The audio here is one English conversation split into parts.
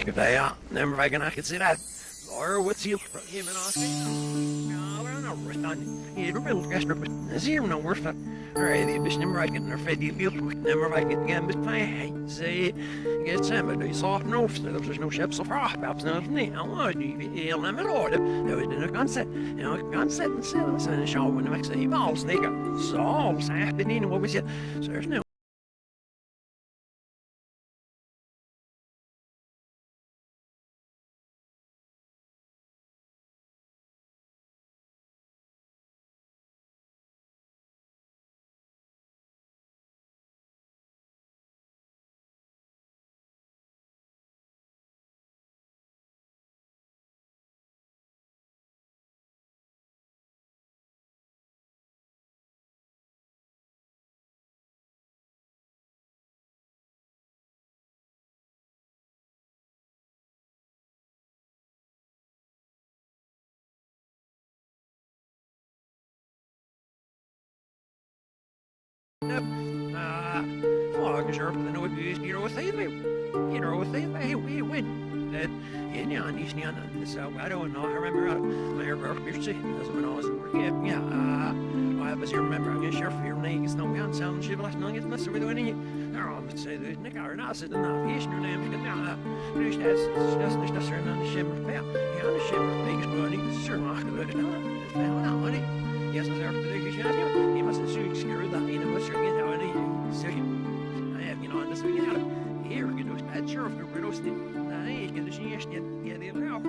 ik zei, ja, neem maar ik can see that. Or what's he him and Oscar? No, we're not worth on. He real gesture, but zero no worth on. Alright, the bish number I get in fed you feel number I get again, but I say get some but you saw no there's no ships so far perhaps nothing. I want you limit order. There was no concept. You know, concept and sales and show when the next evolves. They got solves happening. What was it? So there's no sure, but I know hey, we win. That, yeah, so I don't know. I remember my birthday when I was working. I was here, remember, I'm sure for your name is no one sound shit last night. It's must have been any. I would say the Nick are not sitting on the Eastern name because now, there's just certain on the shimmer fail. Yeah, on the shimmer, biggest money, sure, not good at all. Money. Yes, I was there for the he must have secured that, what's your get how any. So, I have, on this week out here, bad sheriff, the roasted. I ain't going to see yet. Yeah, they allow.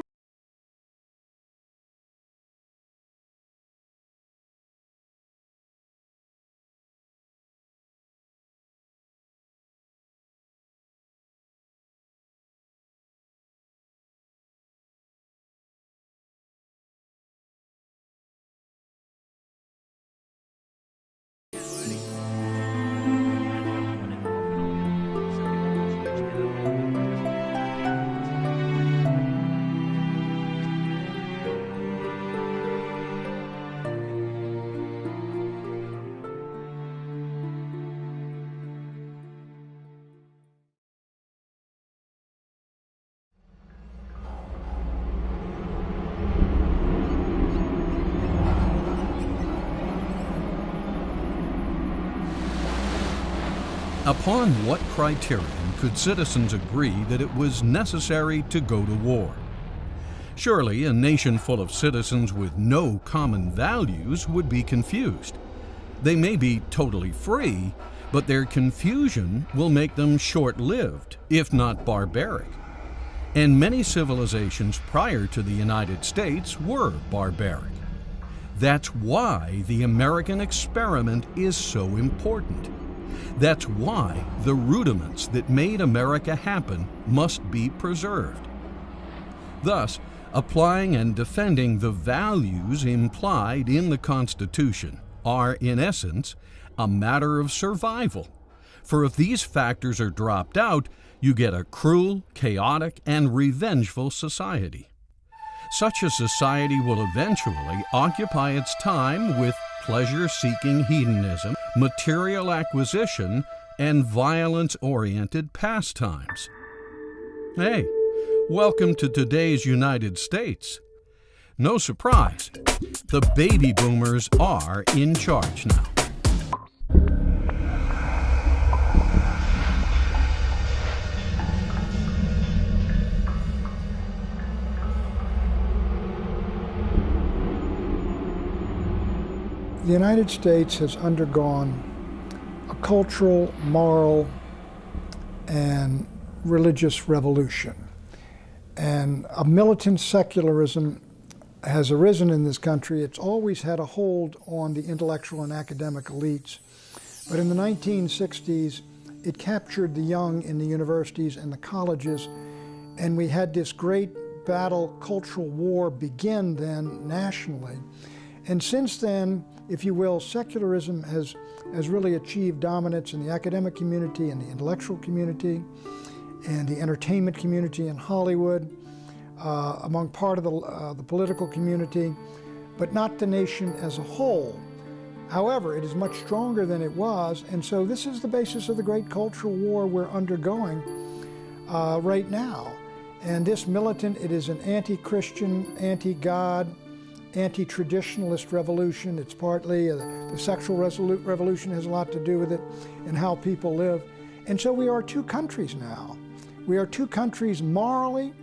Upon what criterion could citizens agree that it was necessary to go to war? Surely a nation full of citizens with no common values would be confused. They may be totally free, but their confusion will make them short-lived, if not barbaric. And many civilizations prior to the United States were barbaric. That's why the American experiment is so important. That's why the rudiments that made America happen must be preserved. Thus, applying and defending the values implied in the Constitution are, in essence, a matter of survival. For if these factors are dropped out, you get a cruel, chaotic, and revengeful society. Such a society will eventually occupy its time with pleasure-seeking hedonism, material acquisition, and violence-oriented pastimes. Hey, welcome to today's United States. No surprise, the baby boomers are in charge now. The United States has undergone a cultural, moral, and religious revolution. And a militant secularism has arisen in this country. It's always had a hold on the intellectual and academic elites. But in the 1960s, it captured the young in the universities and the colleges, and we had this great battle, cultural war begin then nationally. And since then, if you will, secularism has really achieved dominance in the academic community and the intellectual community and the entertainment community in Hollywood, among part of the political community, but not the nation as a whole. However, it is much stronger than it was, and so this is the basis of the great cultural war we're undergoing right now. And this militant, it is an anti-Christian, anti-God, anti-traditionalist revolution. It's partly the sexual revolution has a lot to do with it and how people live. And so we are two countries now. We are two countries morally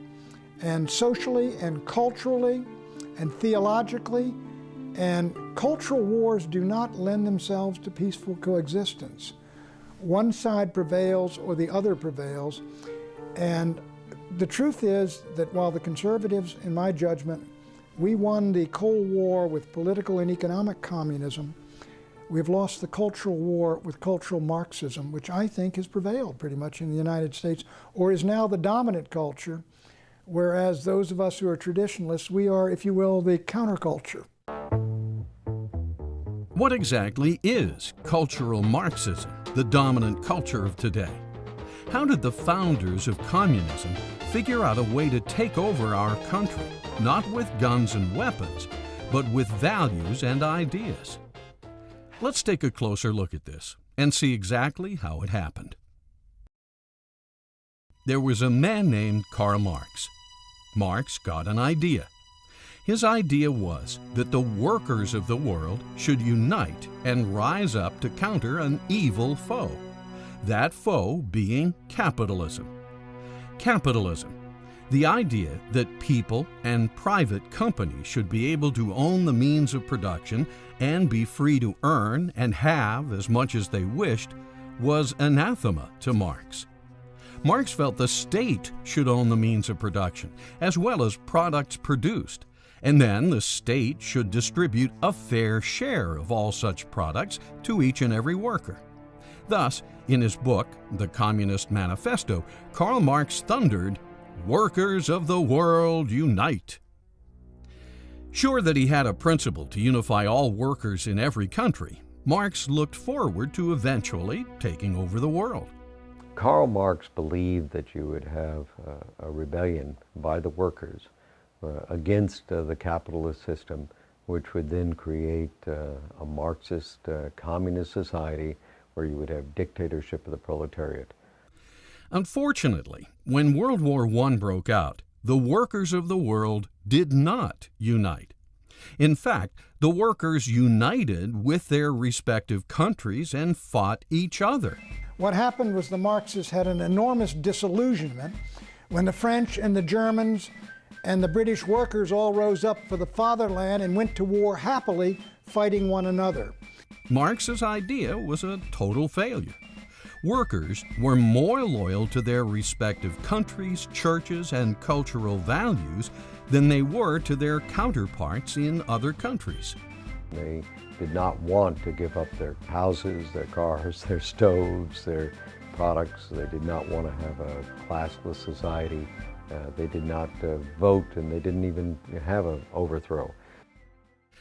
and socially and culturally and theologically. And cultural wars do not lend themselves to peaceful coexistence. One side prevails or the other prevails. And the truth is that while the conservatives, in my judgment, we won the Cold War with political and economic communism, we've lost the cultural war with cultural Marxism, which I think has prevailed pretty much in the United States, or is now the dominant culture, whereas those of us who are traditionalists, we are, if you will, the counterculture. What exactly is cultural Marxism, the dominant culture of today? How did the founders of communism figure out a way to take over our country, not with guns and weapons, but with values and ideas? Let's take a closer look at this and see exactly how it happened. There was a man named Karl Marx. Marx got an idea. His idea was that the workers of the world should unite and rise up to counter an evil foe. That foe being capitalism. Capitalism, the idea that people and private companies should be able to own the means of production and be free to earn and have as much as they wished, was anathema to Marx. Marx felt the state should own the means of production, as well as products produced, and then the state should distribute a fair share of all such products to each and every worker. Thus, in his book, The Communist Manifesto, Karl Marx thundered, "Workers of the world, unite!" Sure that he had a principle to unify all workers in every country, Marx looked forward to eventually taking over the world. Karl Marx believed that you would have a rebellion by the workers against the capitalist system, which would then create a Marxist communist society where you would have dictatorship of the proletariat. Unfortunately, when World War I broke out, the workers of the world did not unite. In fact, the workers united with their respective countries and fought each other. What happened was the Marxists had an enormous disillusionment when the French and the Germans and the British workers all rose up for the fatherland and went to war happily, fighting one another. Marx's idea was a total failure. Workers were more loyal to their respective countries, churches, and cultural values than they were to their counterparts in other countries. They did not want to give up their houses, their cars, their stoves, their products. They did not want to have a classless society. They did not vote, and they didn't even have an overthrow.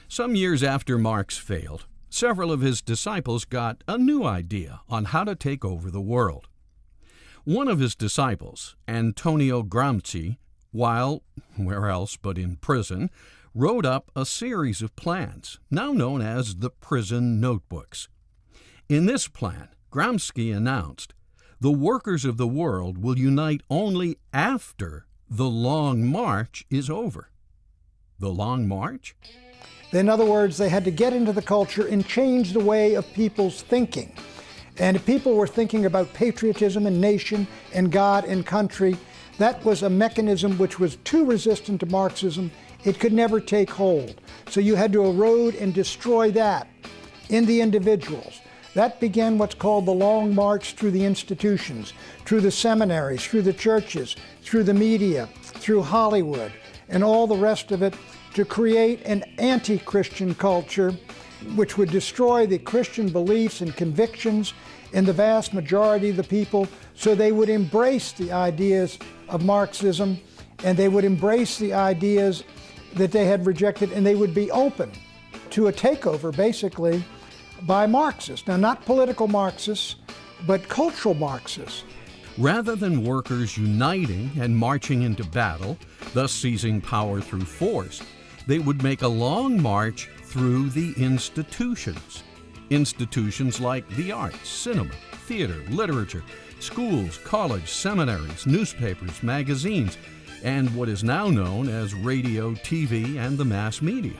Some years after Marx failed, several of his disciples got a new idea on how to take over the world. One of his disciples, Antonio Gramsci, while where else but in prison, wrote up a series of plans, now known as the Prison Notebooks. In this plan, Gramsci announced, "The workers of the world will unite only after the Long March is over." The Long March? In other words, they had to get into the culture and change the way of people's thinking. And if people were thinking about patriotism and nation and God and country, that was a mechanism which was too resistant to Marxism. It could never take hold. So you had to erode and destroy that in the individuals. That began what's called the Long March through the institutions, through the seminaries, through the churches, through the media, through Hollywood, and all the rest of it, to create an anti-Christian culture which would destroy the Christian beliefs and convictions in the vast majority of the people, so they would embrace the ideas of Marxism, and they would embrace the ideas that they had rejected, and they would be open to a takeover, basically, by Marxists. Now, not political Marxists, but cultural Marxists. Rather than workers uniting and marching into battle, thus seizing power through force, they would make a long march through the institutions. Institutions like the arts, cinema, theater, literature, schools, college, seminaries, newspapers, magazines. and what is now known as radio, TV, and the mass media.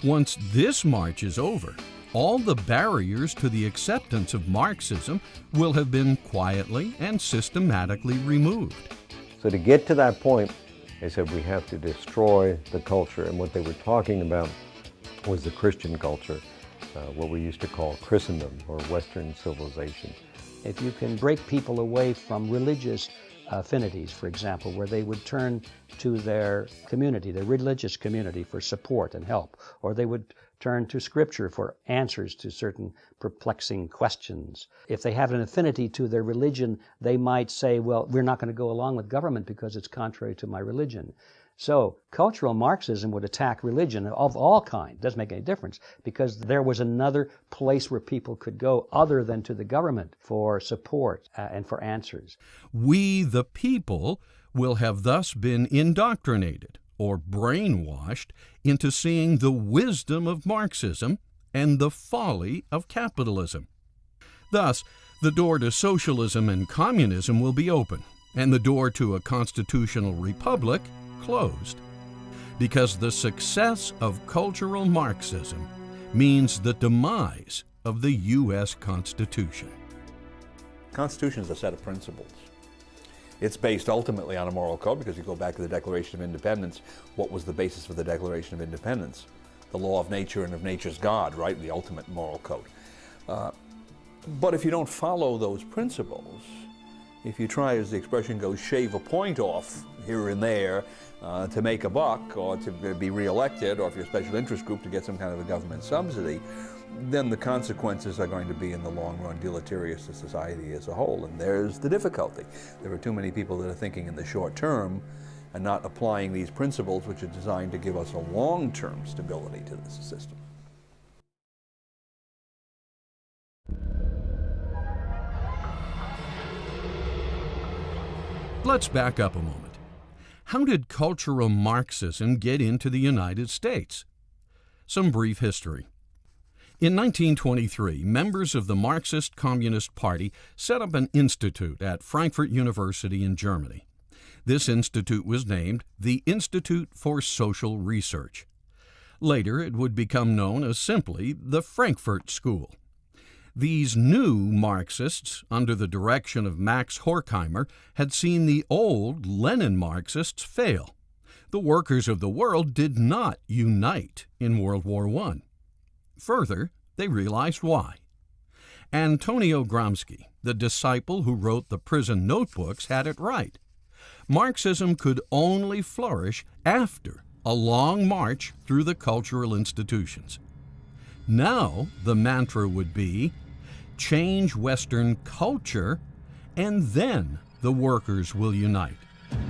Once this march is over, all the barriers to the acceptance of Marxism will have been quietly and systematically removed. So to get to that point, they said we have to destroy the culture, and what they were talking about was the Christian culture, what we used to call Christendom or Western civilization. If you can break people away from religious affinities, for example, where they would turn to their community, their religious community, for support and help, or they would turn to Scripture for answers to certain perplexing questions. If they have an affinity to their religion, they might say, well, we're not going to go along with government because it's contrary to my religion. So cultural Marxism would attack religion of all kinds. It doesn't make any difference, because there was another place where people could go other than to the government for support and for answers. We, the people, will have thus been indoctrinated or brainwashed into seeing the wisdom of Marxism and the folly of capitalism. Thus, the door to socialism and communism will be open, and the door to a constitutional republic closed, because the success of cultural Marxism means the demise of the U.S. Constitution. The Constitution is a set of principles. It's based ultimately on a moral code, because you go back to the Declaration of Independence. What was the basis for the Declaration of Independence? The law of nature and of nature's God, right? The ultimate moral code. But if you don't follow those principles, if you try, as the expression goes, shave a point off here and there to make a buck, or to be reelected, or if you're a special interest group to get some kind of a government subsidy, then the consequences are going to be in the long run deleterious to society as a whole. And there's the difficulty. There are too many people that are thinking in the short term and not applying these principles, which are designed to give us a long-term stability to this system. Let's back up a moment. How did cultural Marxism get into the United States? Some brief history. In 1923, members of the Marxist Communist Party set up an institute at Frankfurt University in Germany. This institute was named the Institute for Social Research. Later, it would become known as simply the Frankfurt School. These new Marxists, under the direction of Max Horkheimer, had seen the old Lenin Marxists fail. The workers of the world did not unite in World War I. Further, they realized why. Antonio Gramsci, the disciple who wrote the prison notebooks, had it right. Marxism could only flourish after a long march through the cultural institutions. Now the mantra would be, change Western culture, and then the workers will unite.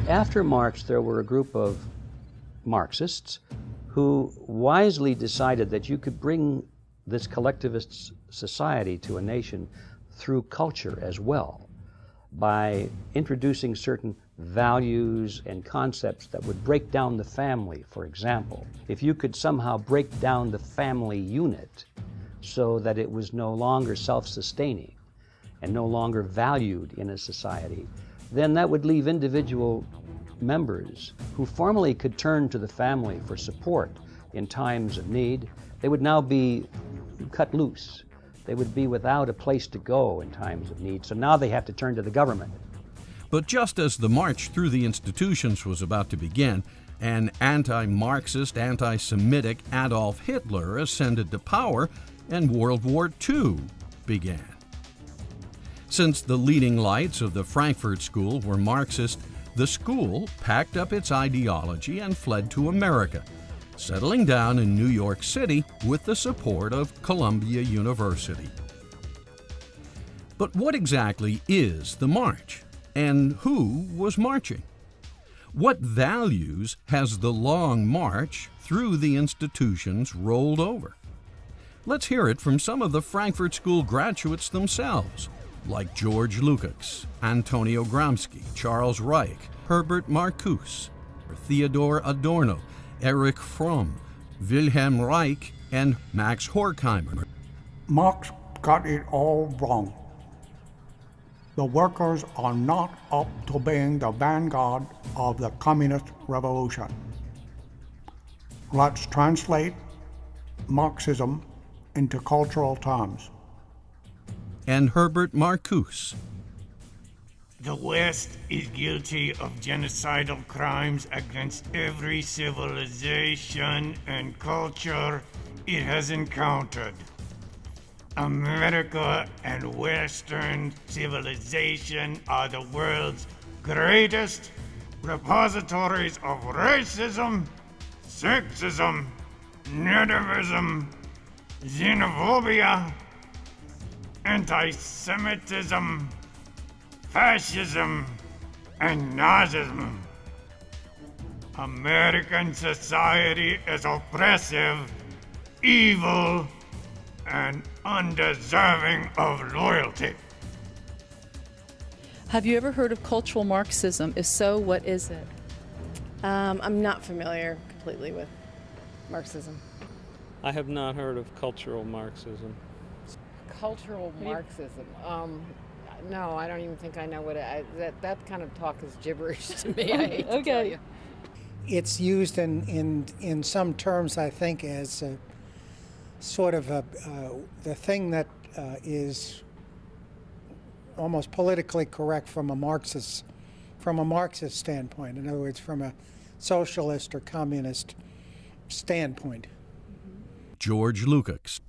After Marx, there were a group of Marxists who wisely decided that you could bring this collectivist society to a nation through culture as well, by introducing certain values and concepts that would break down the family, for example. If you could somehow break down the family unit so that it was no longer self-sustaining and no longer valued in a society, then that would leave individual members who formerly could turn to the family for support in times of need. They would now be cut loose. They would be without a place to go in times of need. So now they have to turn to the government. But just as the march through the institutions was about to begin, an anti-Marxist, anti-Semitic Adolf Hitler ascended to power, and World War II began. Since the leading lights of the Frankfurt School were Marxist, the school packed up its ideology and fled to America, settling down in New York City with the support of Columbia University. But what exactly is the march, and who was marching? What values has the long march through the institutions rolled over? Let's hear it from some of the Frankfurt School graduates themselves, like George Lukács, Antonio Gramsci, Charles Reich, Herbert Marcuse, Theodor Adorno, Erich Fromm, Wilhelm Reich, and Max Horkheimer. Marx got it all wrong. The workers are not up to being the vanguard of the communist revolution. Let's translate Marxism into cultural terms. And Herbert Marcuse. The West is guilty of genocidal crimes against every civilization and culture it has encountered. America and Western civilization are the world's greatest repositories of racism, sexism, nativism, xenophobia, anti-Semitism, fascism, and Nazism. American society is oppressive, evil, and undeserving of loyalty. Have you ever heard of cultural Marxism? If so, what is it? I'm not familiar completely with Marxism. I have not heard of cultural Marxism. Cultural Marxism? No, I don't even think I know what that kind of talk is gibberish to me. I hate to tell you. It's used in some terms, I think, as a sort of the thing that is almost politically correct from a Marxist standpoint. In other words, from a socialist or communist standpoint. George Lukács.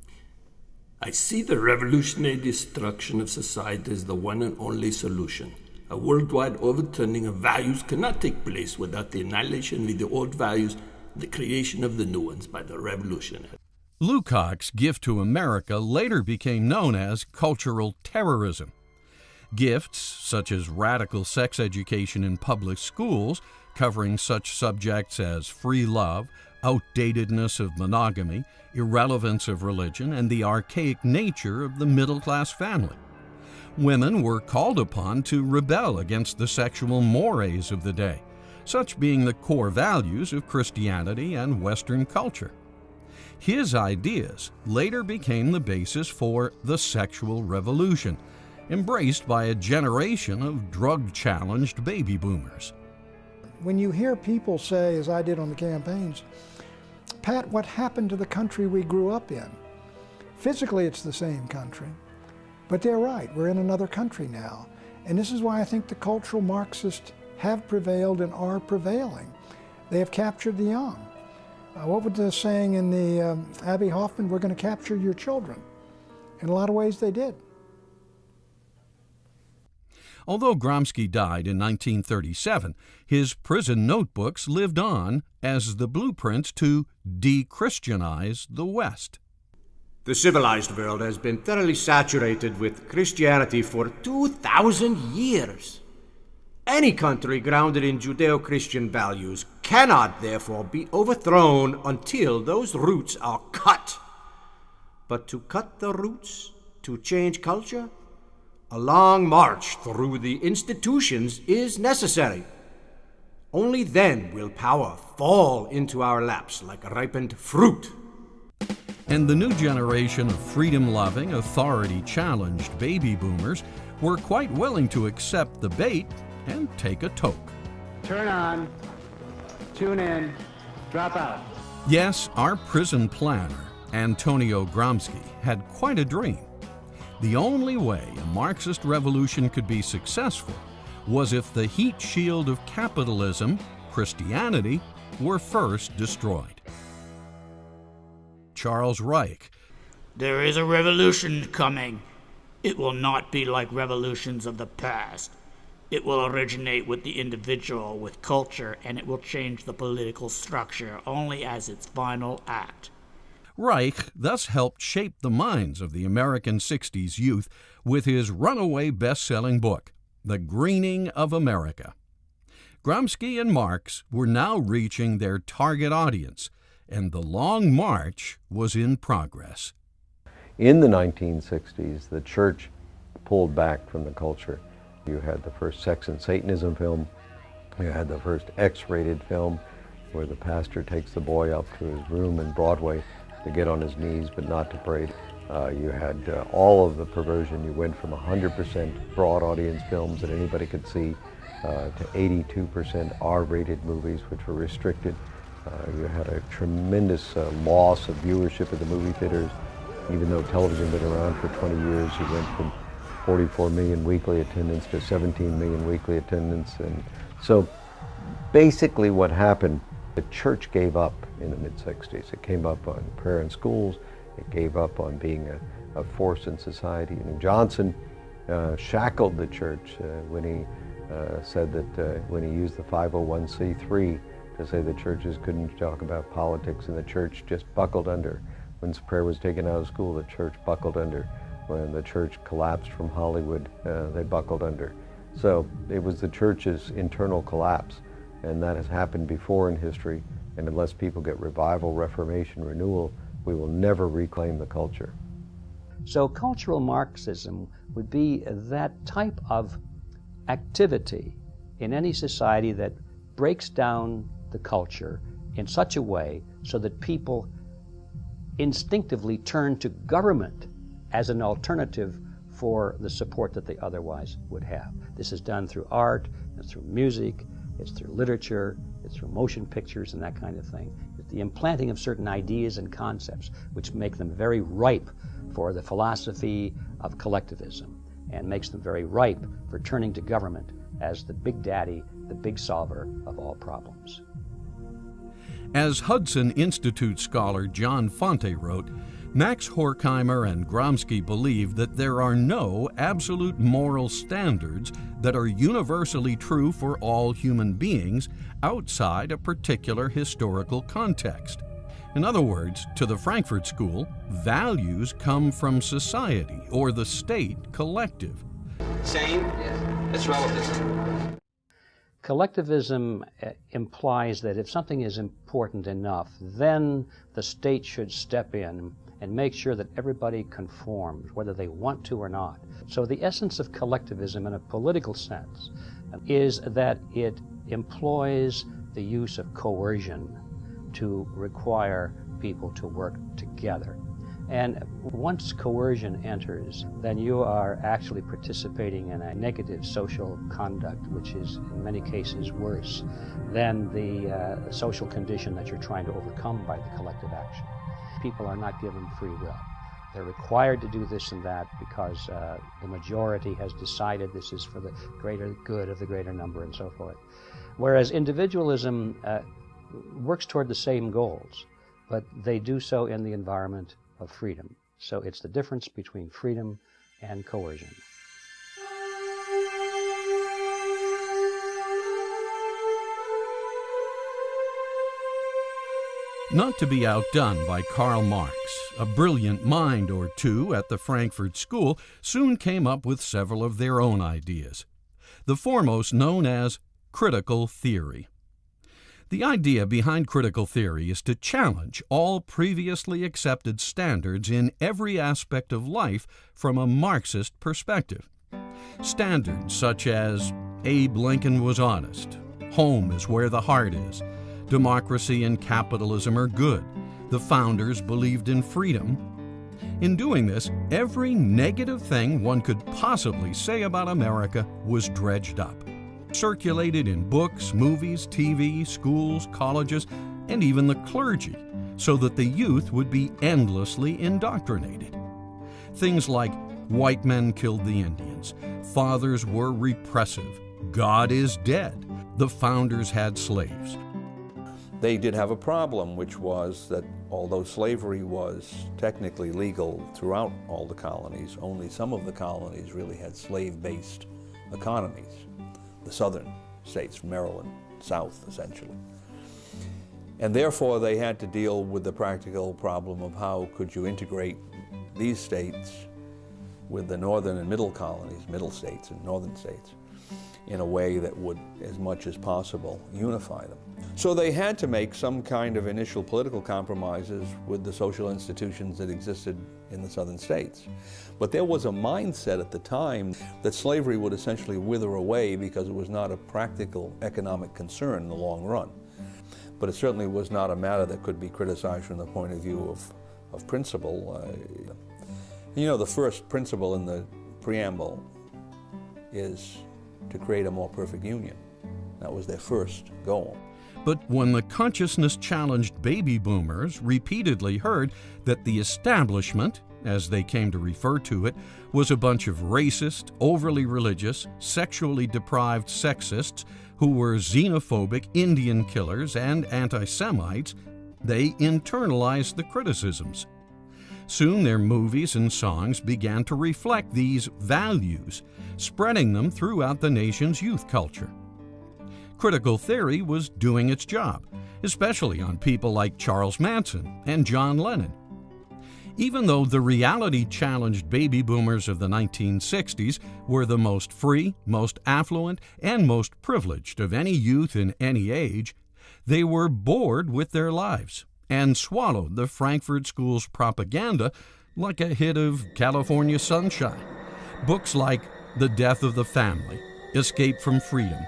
I see the revolutionary destruction of society as the one and only solution. A worldwide overturning of values cannot take place without the annihilation of the old values and the creation of the new ones by the revolutionary. Lukács' gift to America later became known as cultural terrorism. Gifts such as radical sex education in public schools, covering such subjects as free love, outdatedness of monogamy, irrelevance of religion, and the archaic nature of the middle-class family. Women were called upon to rebel against the sexual mores of the day, such being the core values of Christianity and Western culture. His ideas later became the basis for the sexual revolution, embraced by a generation of drug-challenged baby boomers. When you hear people say, as I did on the campaigns, Pat, what happened to the country we grew up in? Physically, it's the same country, but they're right, we're in another country now. And this is why I think the cultural Marxists have prevailed and are prevailing. They have captured the young. What was the saying in the Abbie Hoffman, we're going to capture your children? In a lot of ways they did. Although Gramsci died in 1937, his prison notebooks lived on as the blueprints to de-Christianize the West. The civilized world has been thoroughly saturated with Christianity for 2,000 years. Any country grounded in Judeo-Christian values cannot, therefore, be overthrown until those roots are cut. But to cut the roots, to change culture, a long march through the institutions is necessary. Only then will power fall into our laps like ripened fruit. And the new generation of freedom-loving, authority-challenged baby boomers were quite willing to accept the bait and take a toke. Turn on, tune in, drop out. Yes, our prison planner, Antonio Gramsci, had quite a dream. The only way a Marxist revolution could be successful was if the heat shield of capitalism, Christianity, were first destroyed. Charles Reich. There is a revolution coming. It will not be like revolutions of the past. It will originate with the individual, with culture, and it will change the political structure only as its final act. Reich thus helped shape the minds of the American 60s youth with his runaway best-selling book, The Greening of America. Gramsci and Marx were now reaching their target audience, and the long march was in progress. In the 1960s, the church pulled back from the culture. You had the first Sex and Satanism film. You had the first X-rated film where the pastor takes the boy up to his room in Broadway to get on his knees but not to pray. You had all of the perversion. You went from 100% broad audience films that anybody could see to 82% R-rated movies, which were restricted. You had a tremendous loss of viewership at the movie theaters. Even though television had been around for 20 years, you went from 44 million weekly attendance to 17 million weekly attendance. And so basically what happened, the church gave up in the mid-60s. It gave up on prayer in schools. It gave up on being a force in society. And Johnson shackled the church when he said that when he used the 501c3 to say the churches couldn't talk about politics, and the church just buckled under. When prayer was taken out of school, the church buckled under. When the church collapsed from Hollywood, they buckled under. So it was the church's internal collapse, and that has happened before in history, and unless people get revival, reformation, renewal, we will never reclaim the culture. So cultural Marxism would be that type of activity in any society that breaks down the culture in such a way so that people instinctively turn to government as an alternative for the support that they otherwise would have. This is done through art, it's through music, it's through literature, it's through motion pictures and that kind of thing. It's the implanting of certain ideas and concepts which make them very ripe for the philosophy of collectivism and makes them very ripe for turning to government as the big daddy, the big solver of all problems. As Hudson Institute scholar John Fonte wrote, Max Horkheimer and Gramsci believe that there are no absolute moral standards that are universally true for all human beings outside a particular historical context. In other words, to the Frankfurt School, values come from society or the state collective. Same? Yes. It's relativism. Collectivism implies that if something is important enough, then the state should step in and make sure that everybody conforms, whether they want to or not. So the essence of collectivism in a political sense is that it employs the use of coercion to require people to work together. And once coercion enters, then you are actually participating in a negative social conduct, which is in many cases worse than the social condition that you're trying to overcome by the collective action. People are not given free will. They're required to do this and that because the majority has decided this is for the greater good of the greater number and so forth. Whereas individualism works toward the same goals, but they do so in the environment of freedom. So it's the difference between freedom and coercion. Not to be outdone by Karl Marx, a brilliant mind or two at the Frankfurt School soon came up with several of their own ideas, the foremost known as critical theory. The idea behind critical theory is to challenge all previously accepted standards in every aspect of life from a Marxist perspective. Standards such as Abe Lincoln was honest, home is where the heart is, democracy and capitalism are good, the founders believed in freedom. In doing this, every negative thing one could possibly say about America was dredged up, circulated in books, movies, TV, schools, colleges, and even the clergy, so that the youth would be endlessly indoctrinated. Things like white men killed the Indians, fathers were repressive, God is dead, the founders had slaves. They did have a problem, which was that although slavery was technically legal throughout all the colonies, only some of the colonies really had slave-based economies. The southern states, Maryland, South, essentially. And therefore, they had to deal with the practical problem of how could you integrate these states with the northern and middle colonies, middle states and northern states, in a way that would, as much as possible, unify them. So they had to make some kind of initial political compromises with the social institutions that existed in the southern states. But there was a mindset at the time that slavery would essentially wither away because it was not a practical economic concern in the long run. But it certainly was not a matter that could be criticized from the point of view of principle. You know, the first principle in the preamble is to create a more perfect union. That was their first goal. But when the consciousness-challenged baby boomers repeatedly heard that the establishment, as they came to refer to it, was a bunch of racist, overly religious, sexually deprived sexists who were xenophobic Indian killers and anti-Semites, they internalized the criticisms. Soon their movies and songs began to reflect these values, spreading them throughout the nation's youth culture. Critical theory was doing its job, especially on people like Charles Manson and John Lennon. Even though the reality-challenged baby boomers of the 1960s were the most free, most affluent, and most privileged of any youth in any age, they were bored with their lives and swallowed the Frankfurt School's propaganda like a hit of California Sunshine. Books like The Death of the Family, Escape from Freedom,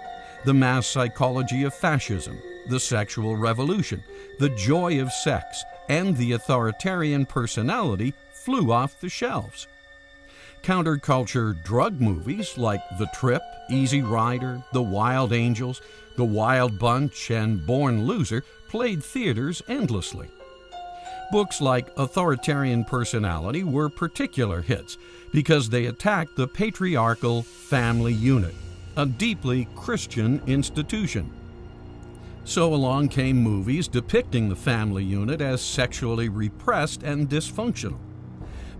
The Mass Psychology of Fascism, The Sexual Revolution, The Joy of Sex, and The Authoritarian Personality flew off the shelves. Counterculture drug movies like The Trip, Easy Rider, The Wild Angels, The Wild Bunch, and Born Loser played theaters endlessly. Books like Authoritarian Personality were particular hits because they attacked the patriarchal family unit, a deeply Christian institution. So along came movies depicting the family unit as sexually repressed and dysfunctional.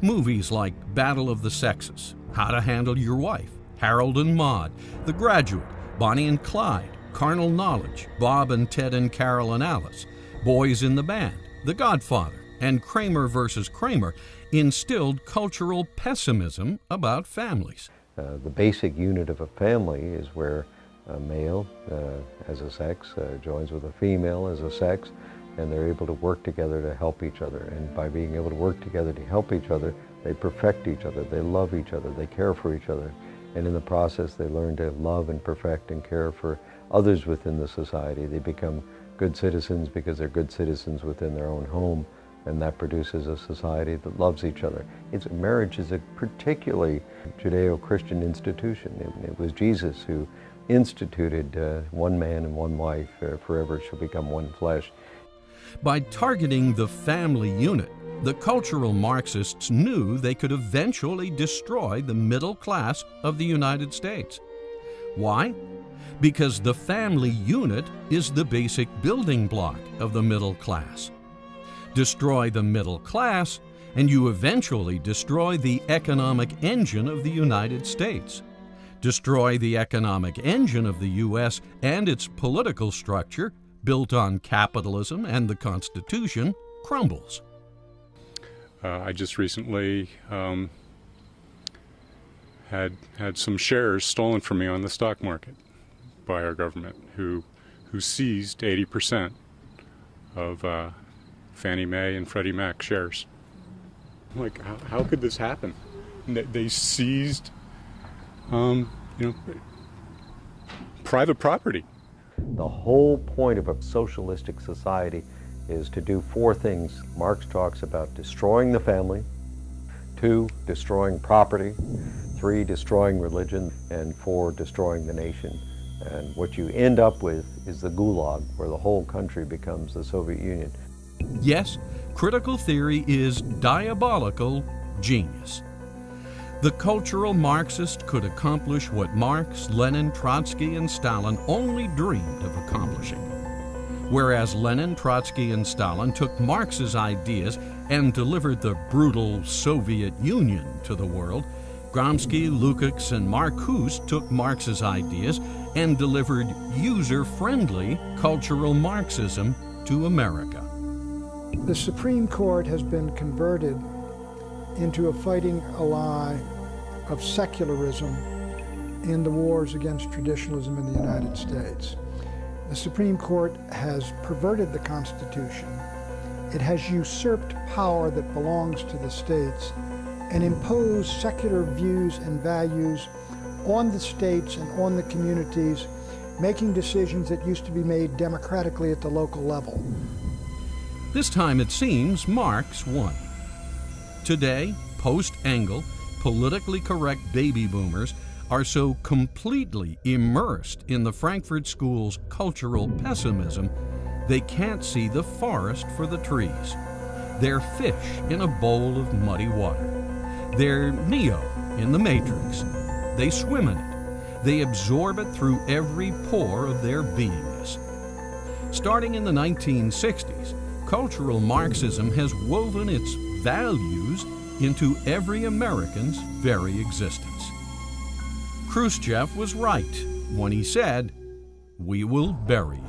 Movies like Battle of the Sexes, How to Handle Your Wife, Harold and Maude, The Graduate, Bonnie and Clyde, Carnal Knowledge, Bob and Ted and Carol and Alice, Boys in the Band, The Godfather, and Kramer versus Kramer instilled cultural pessimism about families. The basic unit of a family is where a male as a sex joins with a female as a sex, and they're able to work together to help each other. And by being able to work together to help each other, they perfect each other, they love each other, they care for each other. And in the process, they learn to love and perfect and care for others within the society. They become good citizens because they're good citizens within their own home, and that produces a society that loves each other. Marriage is a particularly Judeo-Christian institution. It was Jesus who instituted one man and one wife, forever shall become one flesh. By targeting the family unit, the cultural Marxists knew they could eventually destroy the middle class of the United States. Why? Because the family unit is the basic building block of the middle class. Destroy the middle class, and you eventually destroy the economic engine of the United States. Destroy the economic engine of the U.S. and its political structure, built on capitalism and the Constitution, crumbles. I just recently had some shares stolen from me on the stock market by our government, who seized 80% of Fannie Mae and Freddie Mac shares. I'm like, how could this happen? They seized, private property. The whole point of a socialistic society is to do four things. Marx talks about destroying the family, 2, destroying property, 3, destroying religion, and 4, destroying the nation. And what you end up with is the gulag, where the whole country becomes the Soviet Union. Yes, critical theory is diabolical genius. The cultural Marxist could accomplish what Marx, Lenin, Trotsky, and Stalin only dreamed of accomplishing. Whereas Lenin, Trotsky, and Stalin took Marx's ideas and delivered the brutal Soviet Union to the world, Gramsci, Lukács, and Marcuse took Marx's ideas and delivered user-friendly cultural Marxism to America. The Supreme Court has been converted into a fighting ally of secularism in the wars against traditionalism in the United States. The Supreme Court has perverted the Constitution. It has usurped power that belongs to the states and imposed secular views and values on the states and on the communities, making decisions that used to be made democratically at the local level. This time it seems Marx won. Today, post-Engel, politically correct baby boomers are so completely immersed in the Frankfurt School's cultural pessimism, they can't see the forest for the trees. They're fish in a bowl of muddy water. They're Neo in the Matrix. They swim in it. They absorb it through every pore of their beingness. Starting in the 1960s, cultural Marxism has woven its values into every American's very existence. Khrushchev was right when he said, "We will bury you."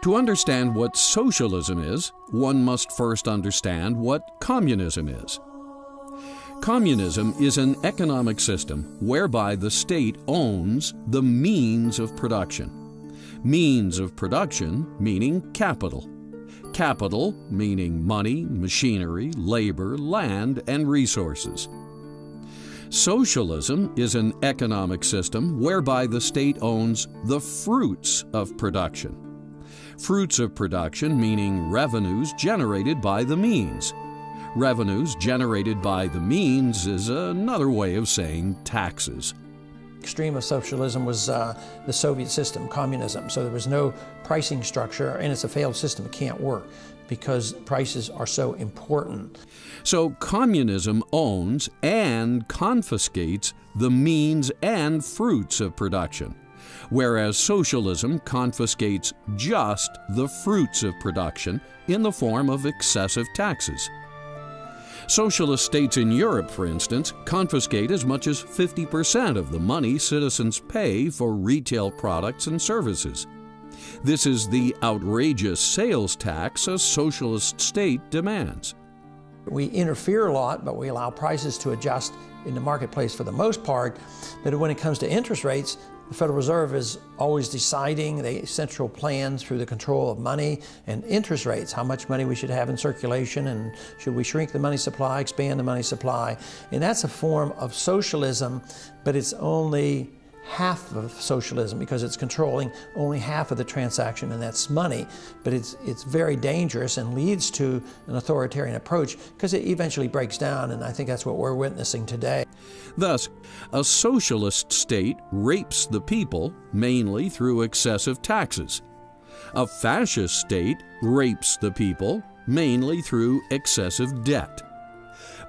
To understand what socialism is, one must first understand what communism is. Communism is an economic system whereby the state owns the means of production. Means of production meaning capital. Capital meaning money, machinery, labor, land, and resources. Socialism is an economic system whereby the state owns the fruits of production. Fruits of production meaning revenues generated by the means. Revenues generated by the means is another way of saying taxes. Extreme of socialism was the Soviet system, communism. So there was no pricing structure, and it's a failed system. It can't work because prices are so important. So communism owns and confiscates the means and fruits of production, whereas socialism confiscates just the fruits of production in the form of excessive taxes. Socialist states in Europe, for instance, confiscate as much as 50% of the money citizens pay for retail products and services. This is the outrageous sales tax a socialist state demands. We interfere a lot, but we allow prices to adjust in the marketplace for the most part. But when it comes to interest rates, the Federal Reserve is always deciding the central plan through the control of money and interest rates, how much money we should have in circulation, and should we shrink the money supply, expand the money supply. And that's a form of socialism, but it's only half of socialism because it's controlling only half of the transaction, and that's money. But it's very dangerous and leads to an authoritarian approach because it eventually breaks down, and I think that's what we're witnessing today. Thus, a socialist state rapes the people mainly through excessive taxes. A fascist state rapes the people mainly through excessive debt.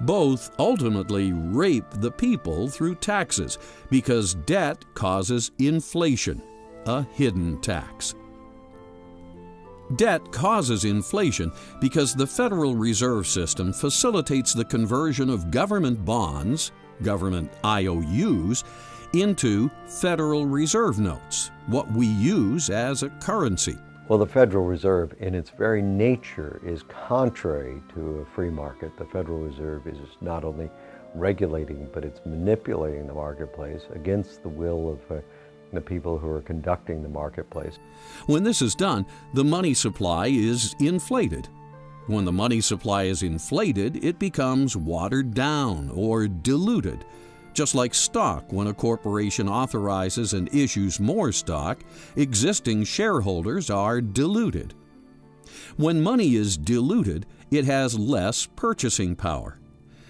Both ultimately rape the people through taxes because debt causes inflation, a hidden tax. Debt causes inflation because the Federal Reserve System facilitates the conversion of government bonds, government IOUs, into Federal Reserve notes, what we use as a currency. Well, the Federal Reserve, in its very nature, is contrary to a free market. The Federal Reserve is not only regulating, but it's manipulating the marketplace against the will of the people who are conducting the marketplace. When this is done, the money supply is inflated. When the money supply is inflated, it becomes watered down or diluted. Just like stock, when a corporation authorizes and issues more stock, existing shareholders are diluted. When money is diluted, it has less purchasing power.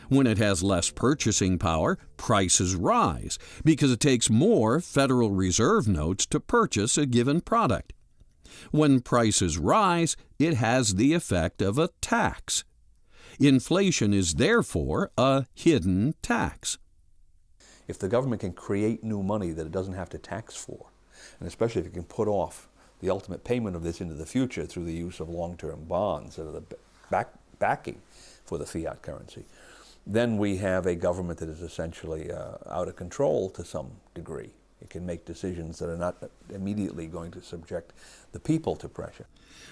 When it has less purchasing power, prices rise because it takes more Federal Reserve notes to purchase a given product. When prices rise, it has the effect of a tax. Inflation is therefore a hidden tax. If the government can create new money that it doesn't have to tax for, and especially if it can put off the ultimate payment of this into the future through the use of long-term bonds that are the backing for the fiat currency, then we have a government that is essentially out of control to some degree. It can make decisions that are not immediately going to subject the people to pressure.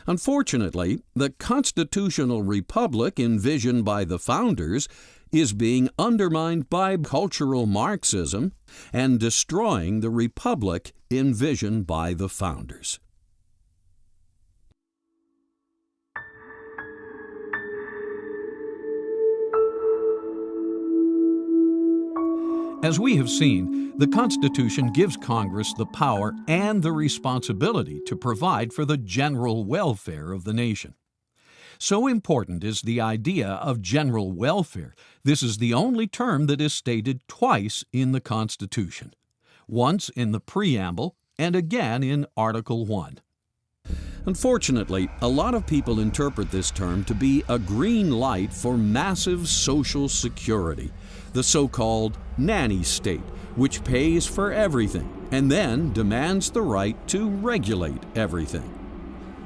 Unfortunately, the constitutional republic envisioned by the founders is being undermined by cultural Marxism and destroying the republic envisioned by the founders. As we have seen, the Constitution gives Congress the power and the responsibility to provide for the general welfare of the nation. So important is the idea of general welfare. This is the only term that is stated twice in the Constitution, once in the preamble and again in Article 1. Unfortunately, a lot of people interpret this term to be a green light for massive social security, the so-called nanny state, which pays for everything and then demands the right to regulate everything.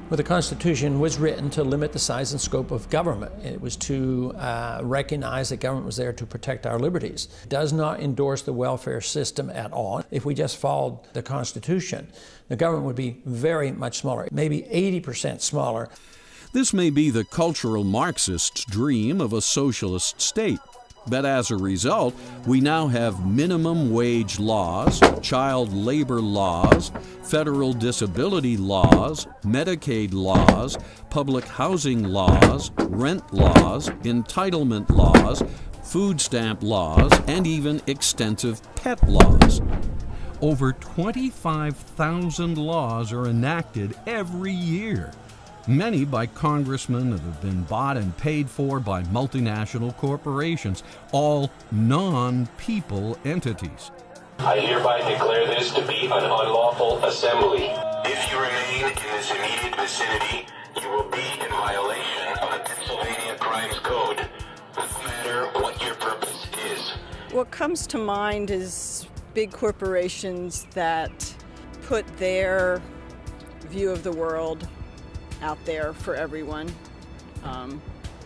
Well, the Constitution was written to limit the size and scope of government. It was to recognize that government was there to protect our liberties. It does not endorse the welfare system at all. If we just followed the Constitution, the government would be very much smaller, maybe 80% smaller. This may be the cultural Marxist's dream of a socialist state. But as a result, we now have minimum wage laws, child labor laws, federal disability laws, Medicaid laws, public housing laws, rent laws, entitlement laws, food stamp laws, and even extensive pet laws. Over 25,000 laws are enacted every year, many by congressmen that have been bought and paid for by multinational corporations, all non-people entities. I hereby declare this to be an unlawful assembly. If you remain in this immediate vicinity, you will be in violation of the Pennsylvania Crimes Code, no matter what your purpose is. What comes to mind is big corporations that put their view of the world out there for everyone,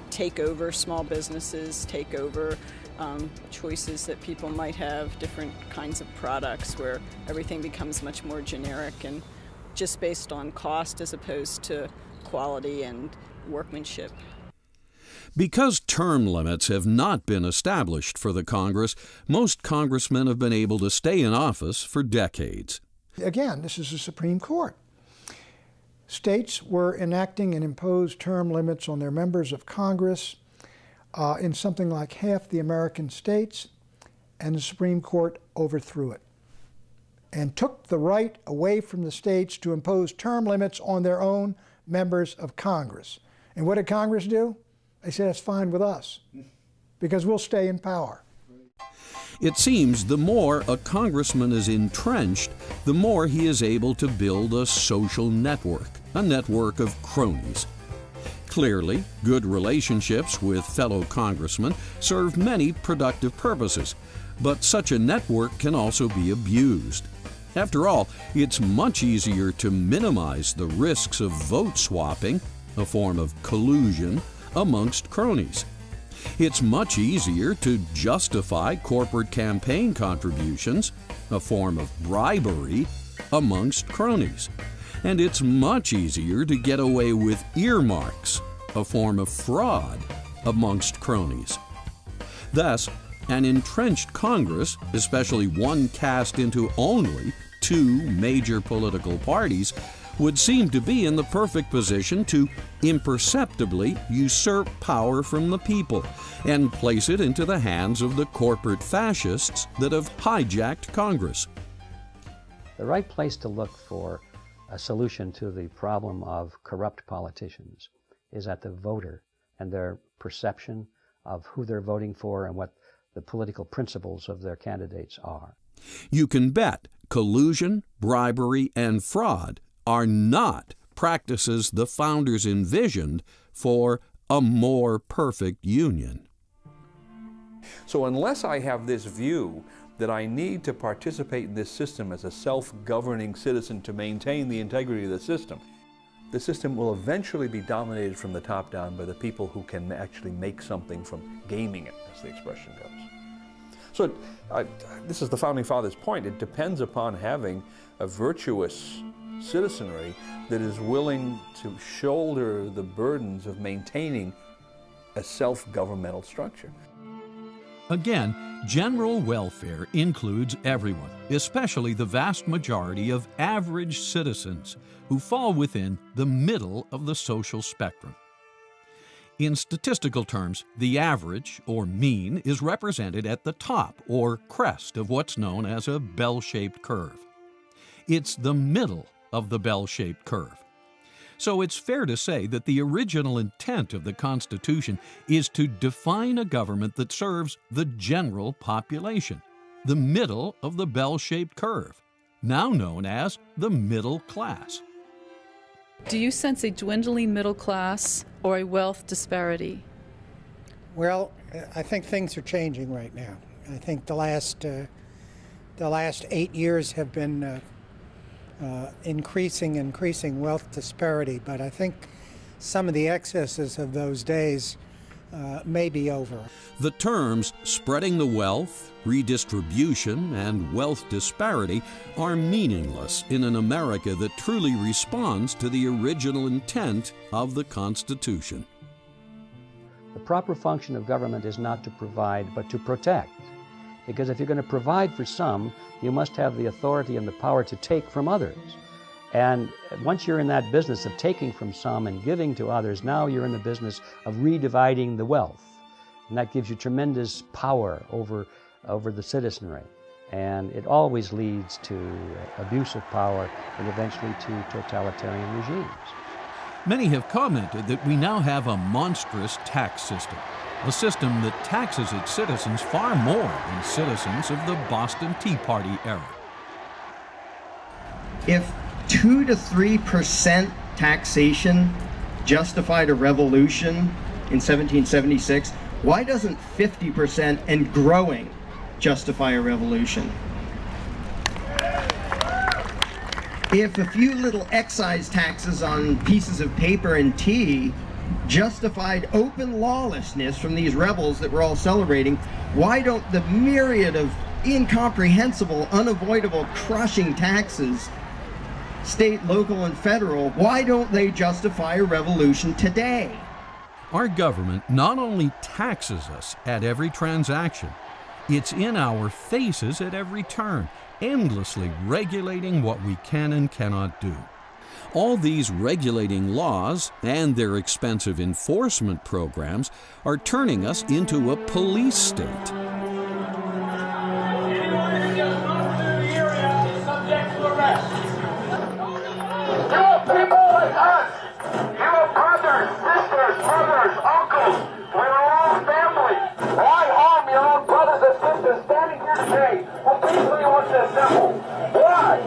take over small businesses, take over choices that people might have, different kinds of products where everything becomes much more generic and just based on cost as opposed to quality and workmanship. Because term limits have not been established for the Congress, most congressmen have been able to stay in office for decades. Again, this is the Supreme Court. States were enacting and imposed term limits on their members of Congress in something like half the American states, and the Supreme Court overthrew it and took the right away from the states to impose term limits on their own members of Congress. And what did Congress do? They said, that's fine with us, because we'll stay in power. It seems the more a congressman is entrenched, the more he is able to build a social network, a network of cronies. Clearly, good relationships with fellow congressmen serve many productive purposes, but such a network can also be abused. After all, it's much easier to minimize the risks of vote swapping, a form of collusion, amongst cronies. It's much easier to justify corporate campaign contributions, a form of bribery, amongst cronies. And it's much easier to get away with earmarks, a form of fraud, amongst cronies. Thus, an entrenched Congress, especially one cast into only two major political parties, would seem to be in the perfect position to imperceptibly usurp power from the people and place it into the hands of the corporate fascists that have hijacked Congress. The right place to look for a solution to the problem of corrupt politicians is at the voter and their perception of who they're voting for and what the political principles of their candidates are. You can bet collusion, bribery, and fraud are not practices the founders envisioned for a more perfect union. So unless I have this view that I need to participate in this system as a self-governing citizen to maintain the integrity of the system will eventually be dominated from the top down by the people who can actually make something from gaming it, as the expression goes. So this is the Founding Fathers' point. It depends upon having a virtuous citizenry that is willing to shoulder the burdens of maintaining a self-governmental structure. Again, general welfare includes everyone, especially the vast majority of average citizens who fall within the middle of the social spectrum. In statistical terms, the average, or mean, is represented at the top, or crest, of what's known as a bell-shaped curve. It's the middle of the bell-shaped curve. So it's fair to say that the original intent of the Constitution is to define a government that serves the general population, the middle of the bell-shaped curve, now known as the middle class. Do you sense a dwindling middle class or a wealth disparity? Well, I think things are changing right now. I think the last 8 years have been increasing wealth disparity, but I think some of the excesses of those days may be over. The terms spreading the wealth, redistribution, and wealth disparity are meaningless in an America that truly responds to the original intent of the Constitution. The proper function of government is not to provide, but to protect. Because if you're going to provide for some, you must have the authority and the power to take from others. And once you're in that business of taking from some and giving to others, now you're in the business of redividing the wealth. And that gives you tremendous power over the citizenry. And it always leads to abuse of power and eventually to totalitarian regimes. Many have commented that we now have a monstrous tax system, a system that taxes its citizens far more than citizens of the Boston Tea Party era. If 2 to 3% taxation justified a revolution in 1776, why doesn't 50% and growing justify a revolution? If a few little excise taxes on pieces of paper and tea justified open lawlessness from these rebels that we're all celebrating, why don't the myriad of incomprehensible, unavoidable, crushing taxes, state, local, and federal, why don't they justify a revolution today? Our government not only taxes us at every transaction, it's in our faces at every turn, endlessly regulating what we can and cannot do. All these regulating laws and their expensive enforcement programs are turning us into a police state. Anyone who goes not through the area is subject to arrest. You have people like us. You have brothers, sisters, mothers, uncles. We're all family. Why harm your own brothers and sisters standing here today who peacefully want to assemble? Why?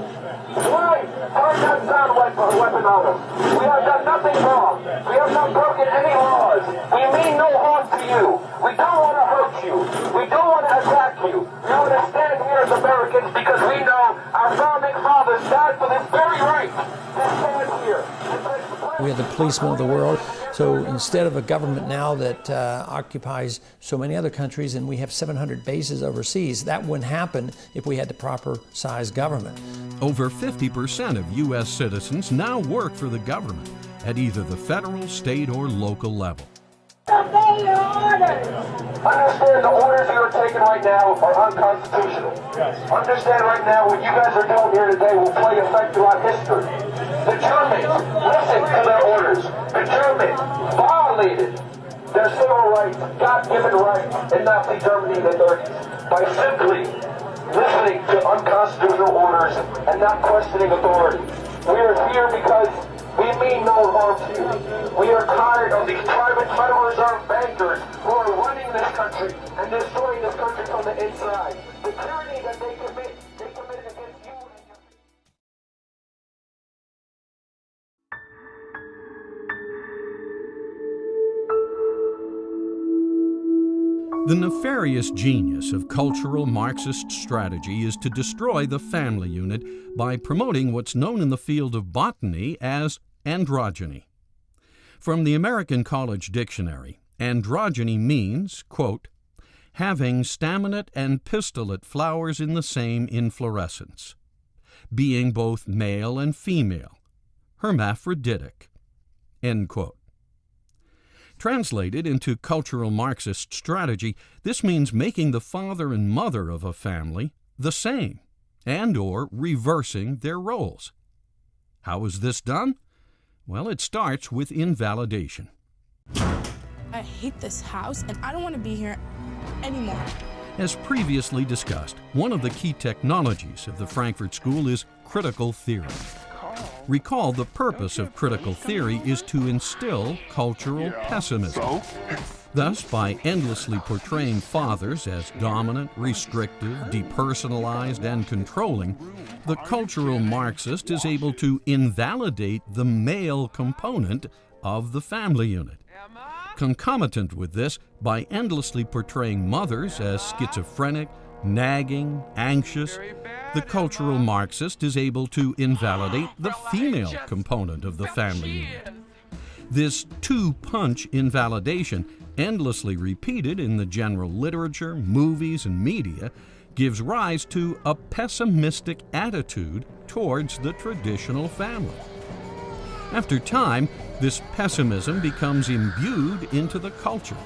Why turn that sound weapon on us? We have done nothing wrong. We have not broken any laws. We mean no harm to you. We don't want to hurt you. We don't want to attack you. We want to stand here as Americans because we know our founding fathers died for this very right to stand here. We are the policemen of the world. So instead of a government now that occupies so many other countries, and we have 700 bases overseas, that wouldn't happen if we had the proper size government. Over 50% of U.S. citizens now work for the government at either the federal, state, or local level. Obey your orders! Understand the orders you are taking right now are unconstitutional. Yes. Understand right now what you guys are doing here today will play effect throughout history. The Germans, listen to their orders. The Germans violated their civil rights, God-given rights in Nazi Germany in the 30s by simply listening to unconstitutional orders and not questioning authority. We are here because we mean no harm to you. We are tired of these private Federal Reserve bankers who are running this country and destroying this country from the inside. The tyranny that they committed against you and your... The nefarious genius of cultural Marxist strategy is to destroy the family unit by promoting what's known in the field of botany as androgyny. From the American College Dictionary, androgyny means, quote, having staminate and pistillate flowers in the same inflorescence, being both male and female, hermaphroditic, end quote. Translated into cultural Marxist strategy, this means making the father and mother of a family the same, and or reversing their roles. How is this done? Well, it starts with invalidation. hate this house and I don't want to be here anymore. As previously discussed, one of the key technologies of the Frankfurt School is critical theory. Recall the purpose of critical theory is to instill cultural pessimism. Thus, by endlessly portraying fathers as dominant, restrictive, depersonalized, and controlling, the cultural Marxist is able to invalidate the male component of the family unit. Concomitant with this, by endlessly portraying mothers as schizophrenic, nagging, anxious, the cultural Marxist is able to invalidate the female component of the family unit. This two-punch invalidation, endlessly repeated in the general literature, movies, and media, gives rise to a pessimistic attitude towards the traditional family. After time, this pessimism becomes imbued into the culture.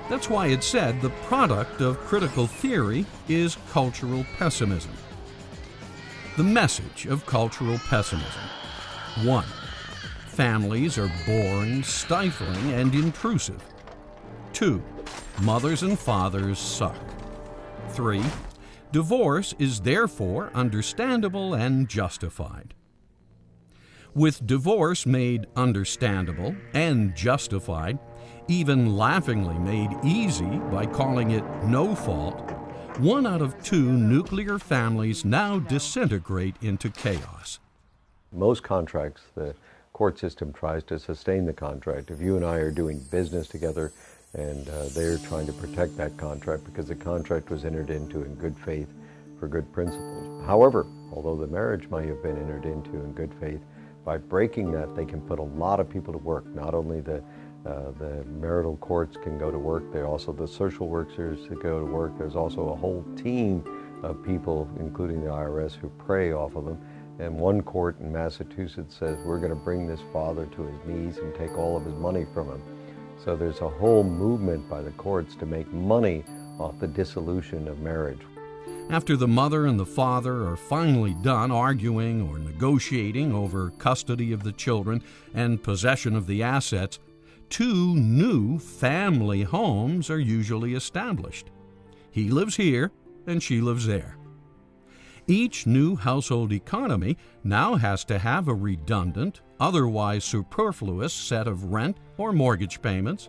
That's why it's said the product of critical theory is cultural pessimism. The message of cultural pessimism. 1. Families are boring, stifling, and intrusive. 2. Mothers and fathers suck. 3. Divorce is therefore understandable and justified. With divorce made understandable and justified, even laughingly made easy by calling it no fault, 1 out of 2 nuclear families now disintegrate into chaos. Most contracts, the court system tries to sustain the contract. If you and I are doing business together and they're trying to protect that contract because the contract was entered into in good faith for good principles. However, although the marriage might have been entered into in good faith, by breaking that, they can put a lot of people to work. Not only the marital courts can go to work, there are also the social workers that go to work. There's also a whole team of people, including the IRS, who prey off of them. And one court in Massachusetts says, we're going to bring this father to his knees and take all of his money from him. So there's a whole movement by the courts to make money off the dissolution of marriage. After the mother and the father are finally done arguing or negotiating over custody of the children and possession of the assets, 2 new family homes are usually established. He lives here and she lives there. Each new household economy now has to have a redundant, otherwise superfluous set of rent or mortgage payments,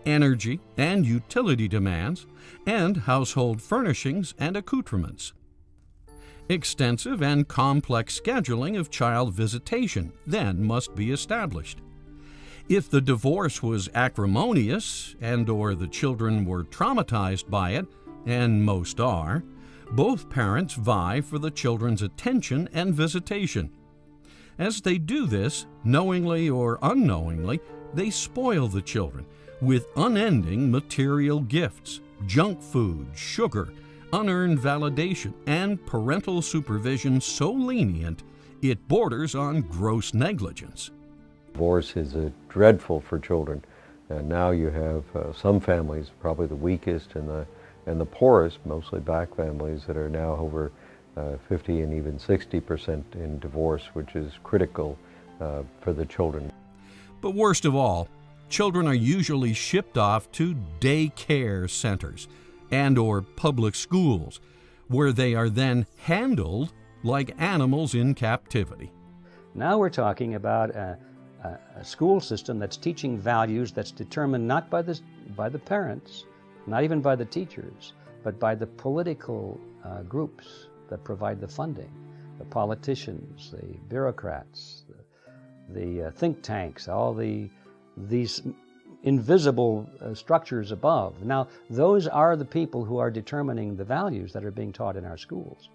energy and utility demands, and household furnishings and accoutrements. Extensive and complex scheduling of child visitation then must be established. If the divorce was acrimonious and/or the children were traumatized by it, and most are, both parents vie for the children's attention and visitation. As they do this, knowingly or unknowingly, they spoil the children with unending material gifts, junk food, sugar, unearned validation, and parental supervision so lenient it borders on gross negligence. Divorce is dreadful for children. And now you have some families, probably the weakest and the poorest, mostly black families, that are now over 50 and even 60% in divorce, which is critical for the children. But worst of all, children are usually shipped off to daycare centers and/or public schools, where they are then handled like animals in captivity. Now we're talking about a school system that's teaching values that's determined not by the parents, not even by the teachers, but by the political groups that provide the funding, the politicians, the bureaucrats, the think tanks, all these invisible structures above. Now, those are the people who are determining the values that are being taught in our schools.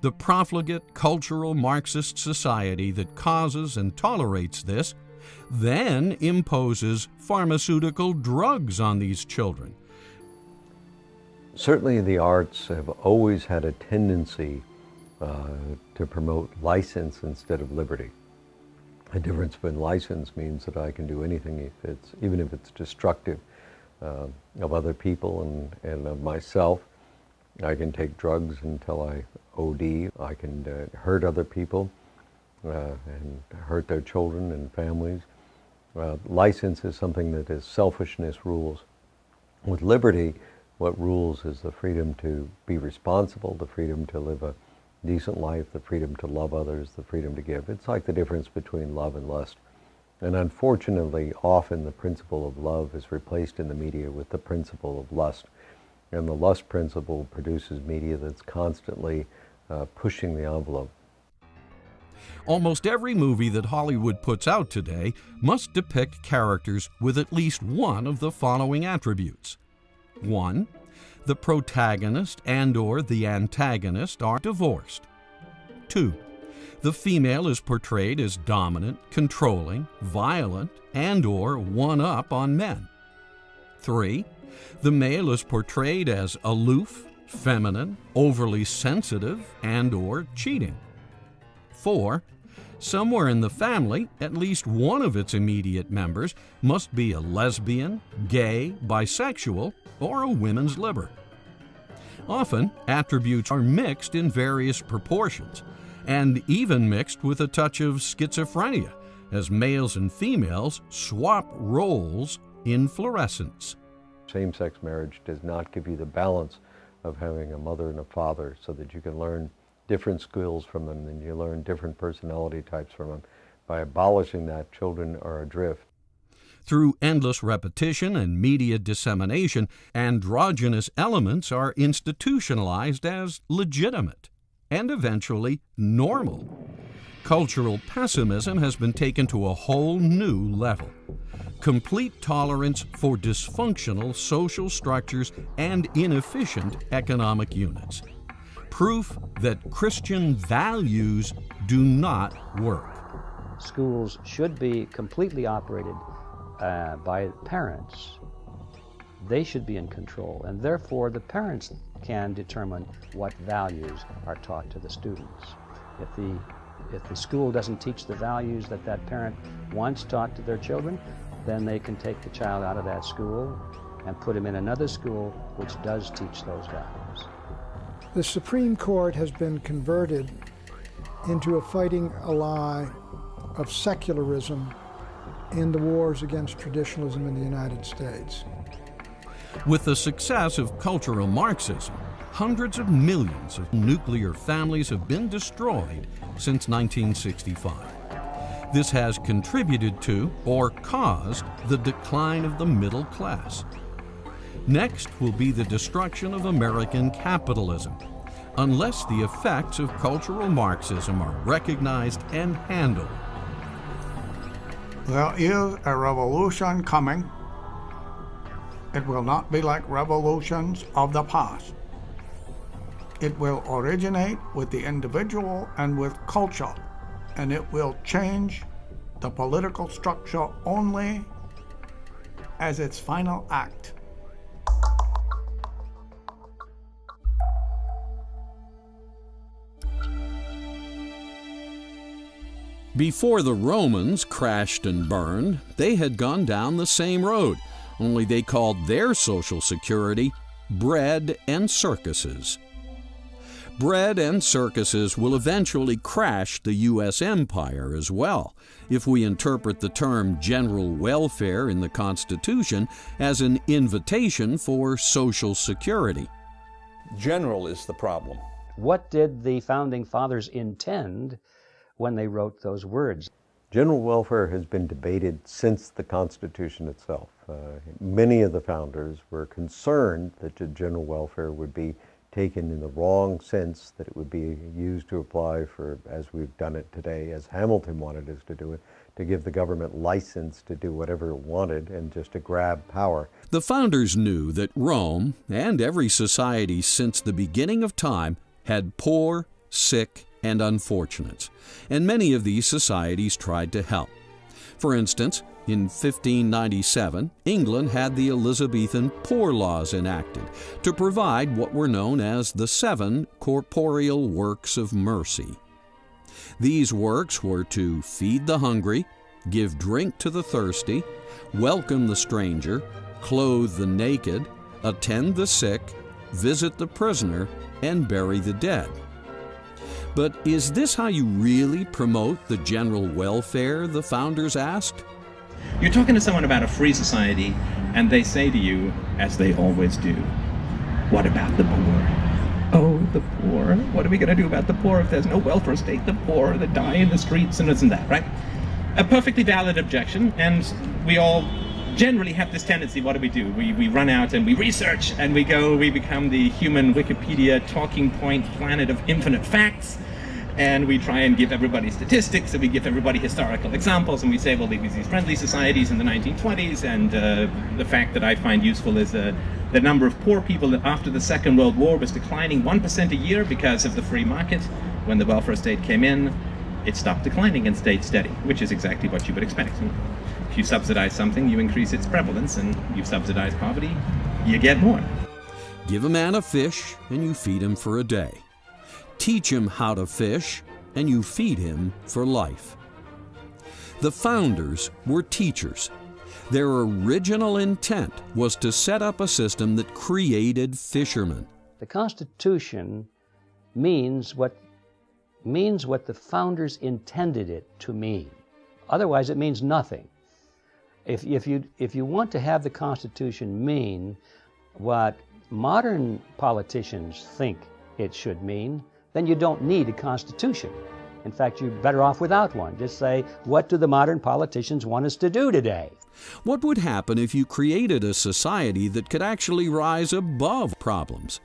The profligate cultural Marxist society that causes and tolerates this then imposes pharmaceutical drugs on these children. Certainly the arts have always had a tendency to promote license instead of liberty. The difference between license means that I can do anything, even if it's destructive of other people and of myself. I can take drugs until I OD. I can hurt other people and hurt their children and families. License is something that is selfishness rules. With liberty, what rules is the freedom to be responsible, the freedom to live a decent life, the freedom to love others, the freedom to give. It's like the difference between love and lust. And unfortunately, often the principle of love is replaced in the media with the principle of lust. And the lust principle produces media that's constantly pushing the envelope. Almost every movie that Hollywood puts out today must depict characters with at least one of the following attributes. 1. The protagonist and/or the antagonist are divorced. 2. The female is portrayed as dominant, controlling, violent, and/or one-up on men. 3. The male is portrayed as aloof, feminine, overly sensitive, and/or cheating. 4. Somewhere in the family, at least one of its immediate members must be a lesbian, gay, bisexual, or a women's liber. Often, attributes are mixed in various proportions, and even mixed with a touch of schizophrenia, as males and females swap roles in fluorescence. Same-sex marriage does not give you the balance of having a mother and a father so that you can learn different skills from them and you learn different personality types from them. By abolishing that, children are adrift. Through endless repetition and media dissemination, androgynous elements are institutionalized as legitimate and eventually normal. Cultural pessimism has been taken to a whole new level. Complete tolerance for dysfunctional social structures and inefficient economic units. Proof that Christian values do not work. Schools should be completely operated by parents. They should be in control, and therefore the parents can determine what values are taught to the students. If the school doesn't teach the values that that parent wants taught to their children, then they can take the child out of that school and put him in another school which does teach those values. The Supreme Court has been converted into a fighting ally of secularism in the wars against traditionalism in the United States. With the success of cultural Marxism, hundreds of millions of nuclear families have been destroyed since 1965. This has contributed to or caused the decline of the middle class. Next will be the destruction of American capitalism, unless the effects of cultural Marxism are recognized and handled. There is a revolution coming. It will not be like revolutions of the past. It will originate with the individual and with culture, and it will change the political structure only as its final act. Before the Romans crashed and burned, they had gone down the same road, only they called their social security bread and circuses. Bread and circuses will eventually crash the U.S. empire as well, if we interpret the term general welfare in the Constitution as an invitation for social security. General is the problem. What did the Founding Fathers intend when they wrote those words? General welfare has been debated since the Constitution itself. Many of the founders were concerned that general welfare would be taken in the wrong sense, that it would be used to apply for, as we've done it today, as Hamilton wanted us to do it, to give the government license to do whatever it wanted and just to grab power. The founders knew that Rome, and every society since the beginning of time, had poor, sick, and unfortunates, and many of these societies tried to help. For instance, in 1597, England had the Elizabethan Poor Laws enacted to provide what were known as the 7 corporeal works of mercy. These works were to feed the hungry, give drink to the thirsty, welcome the stranger, clothe the naked, attend the sick, visit the prisoner, and bury the dead. But is this how you really promote the general welfare, the founders asked? You're talking to someone about a free society, and they say to you, as they always do, what about the poor? Oh, the poor. What are we going to do about the poor if there's no welfare state? The poor that die in the streets and this and that, right? A perfectly valid objection, and we all generally have this tendency. What do? We run out and we research, and we become the human Wikipedia talking point planet of infinite facts, and we try and give everybody statistics, and we give everybody historical examples, and we say, well, there was these friendly societies in the 1920s, and the fact that I find useful is the number of poor people that after the Second World War was declining 1% a year because of the free market. When the welfare state came in, it stopped declining and stayed steady, which is exactly what you would expect. If you subsidize something, you increase its prevalence, and you subsidize poverty, you get more. Give a man a fish, and you feed him for a day. Teach him how to fish, and you feed him for life. The founders were teachers. Their original intent was to set up a system that created fishermen. The Constitution means what the founders intended it to mean. Otherwise, it means nothing. If you want to have the Constitution mean what modern politicians think it should mean, then you don't need a Constitution. In fact, you're better off without one. Just say, what do the modern politicians want us to do today? What would happen if you created a society that could actually rise above problems?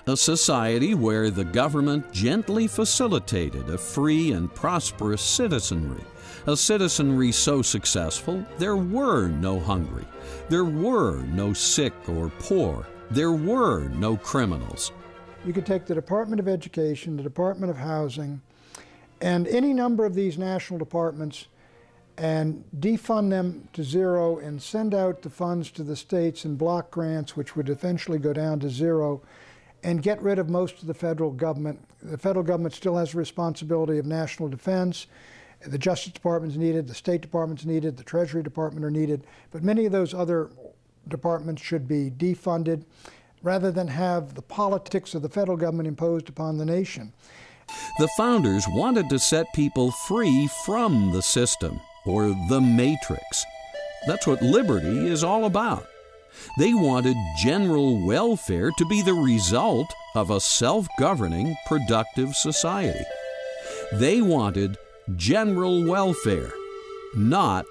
A society where the government gently facilitated a free and prosperous citizenry. A citizenry so successful there were no hungry, there were no sick or poor, there were no criminals. You could take the Department of Education, the Department of Housing, and any number of these national departments and defund them to zero and send out the funds to the states in block grants, which would eventually go down to zero, and get rid of most of the federal government. The federal government still has a responsibility of national defense. The Justice Department's needed, the State Department's needed, the Treasury Department are needed, but many of those other departments should be defunded rather than have the politics of the federal government imposed upon the nation. The founders wanted to set people free from the system, or the matrix. That's what liberty is all about. They wanted general welfare to be the result of a self-governing, productive society. They wanted general welfare, not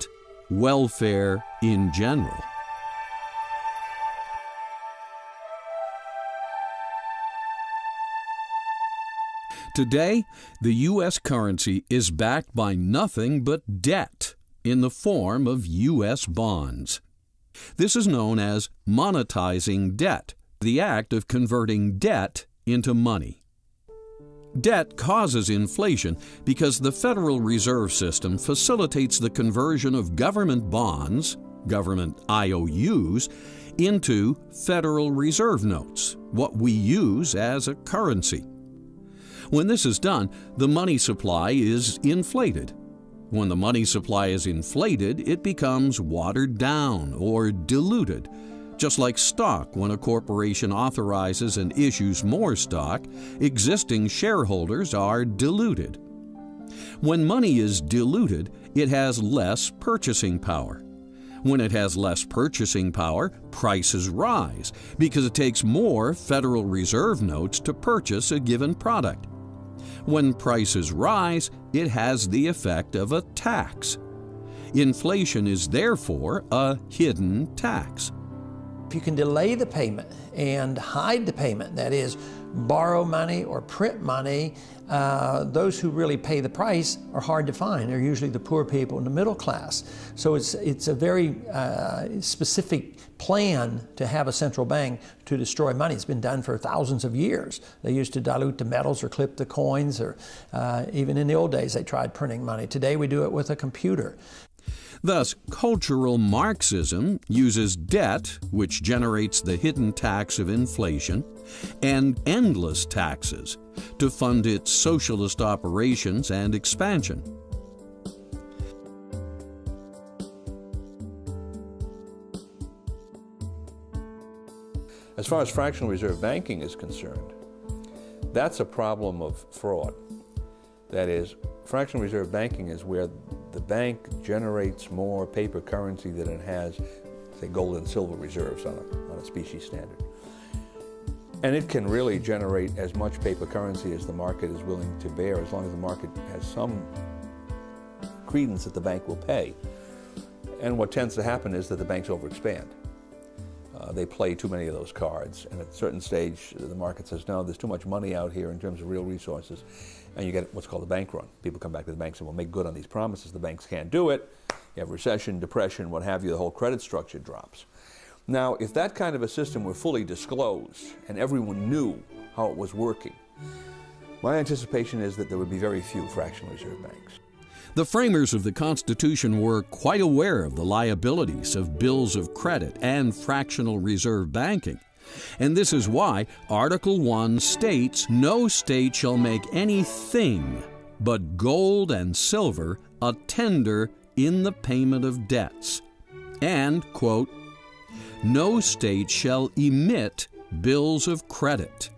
welfare in general. Today, the U.S. currency is backed by nothing but debt in the form of U.S. bonds. This is known as monetizing debt, the act of converting debt into money. Debt causes inflation because the Federal Reserve System facilitates the conversion of government bonds, government IOUs, into Federal Reserve notes, what we use as a currency. When this is done, the money supply is inflated. When the money supply is inflated, it becomes watered down or diluted. Just like stock, when a corporation authorizes and issues more stock, existing shareholders are diluted. When money is diluted, it has less purchasing power. When it has less purchasing power, prices rise because it takes more Federal Reserve notes to purchase a given product. When prices rise, it has the effect of a tax. Inflation is therefore a hidden tax. If you can delay the payment and hide the payment, that is, borrow money or print money, those who really pay the price are hard to find. They're usually the poor people in the middle class. So it's a very specific plan to have a central bank to destroy money. It's been done for thousands of years. They used to dilute the metals or clip the coins, or even in the old days they tried printing money. Today we do it with a computer. Thus, cultural Marxism uses debt, which generates the hidden tax of inflation, and endless taxes to fund its socialist operations and expansion. As far as fractional reserve banking is concerned, that's a problem of fraud. That is, fractional reserve banking is where the bank generates more paper currency than it has, say, gold and silver reserves on a specie standard. And it can really generate as much paper currency as the market is willing to bear, as long as the market has some credence that the bank will pay. And what tends to happen is that the banks overexpand. They play too many of those cards, and at a certain stage the market says, no, there's too much money out here in terms of real resources, and you get what's called a bank run. People come back to the banks and will make good on these promises. The banks can't do it. You have recession, depression, what have you, the whole credit structure drops. Now, if that kind of a system were fully disclosed and everyone knew how it was working, my anticipation is that there would be very few fractional reserve banks. The framers of the Constitution were quite aware of the liabilities of bills of credit and fractional reserve banking. And this is why Article 1 states no state shall make anything but gold and silver a tender in the payment of debts. And, quote, no state shall emit bills of credit.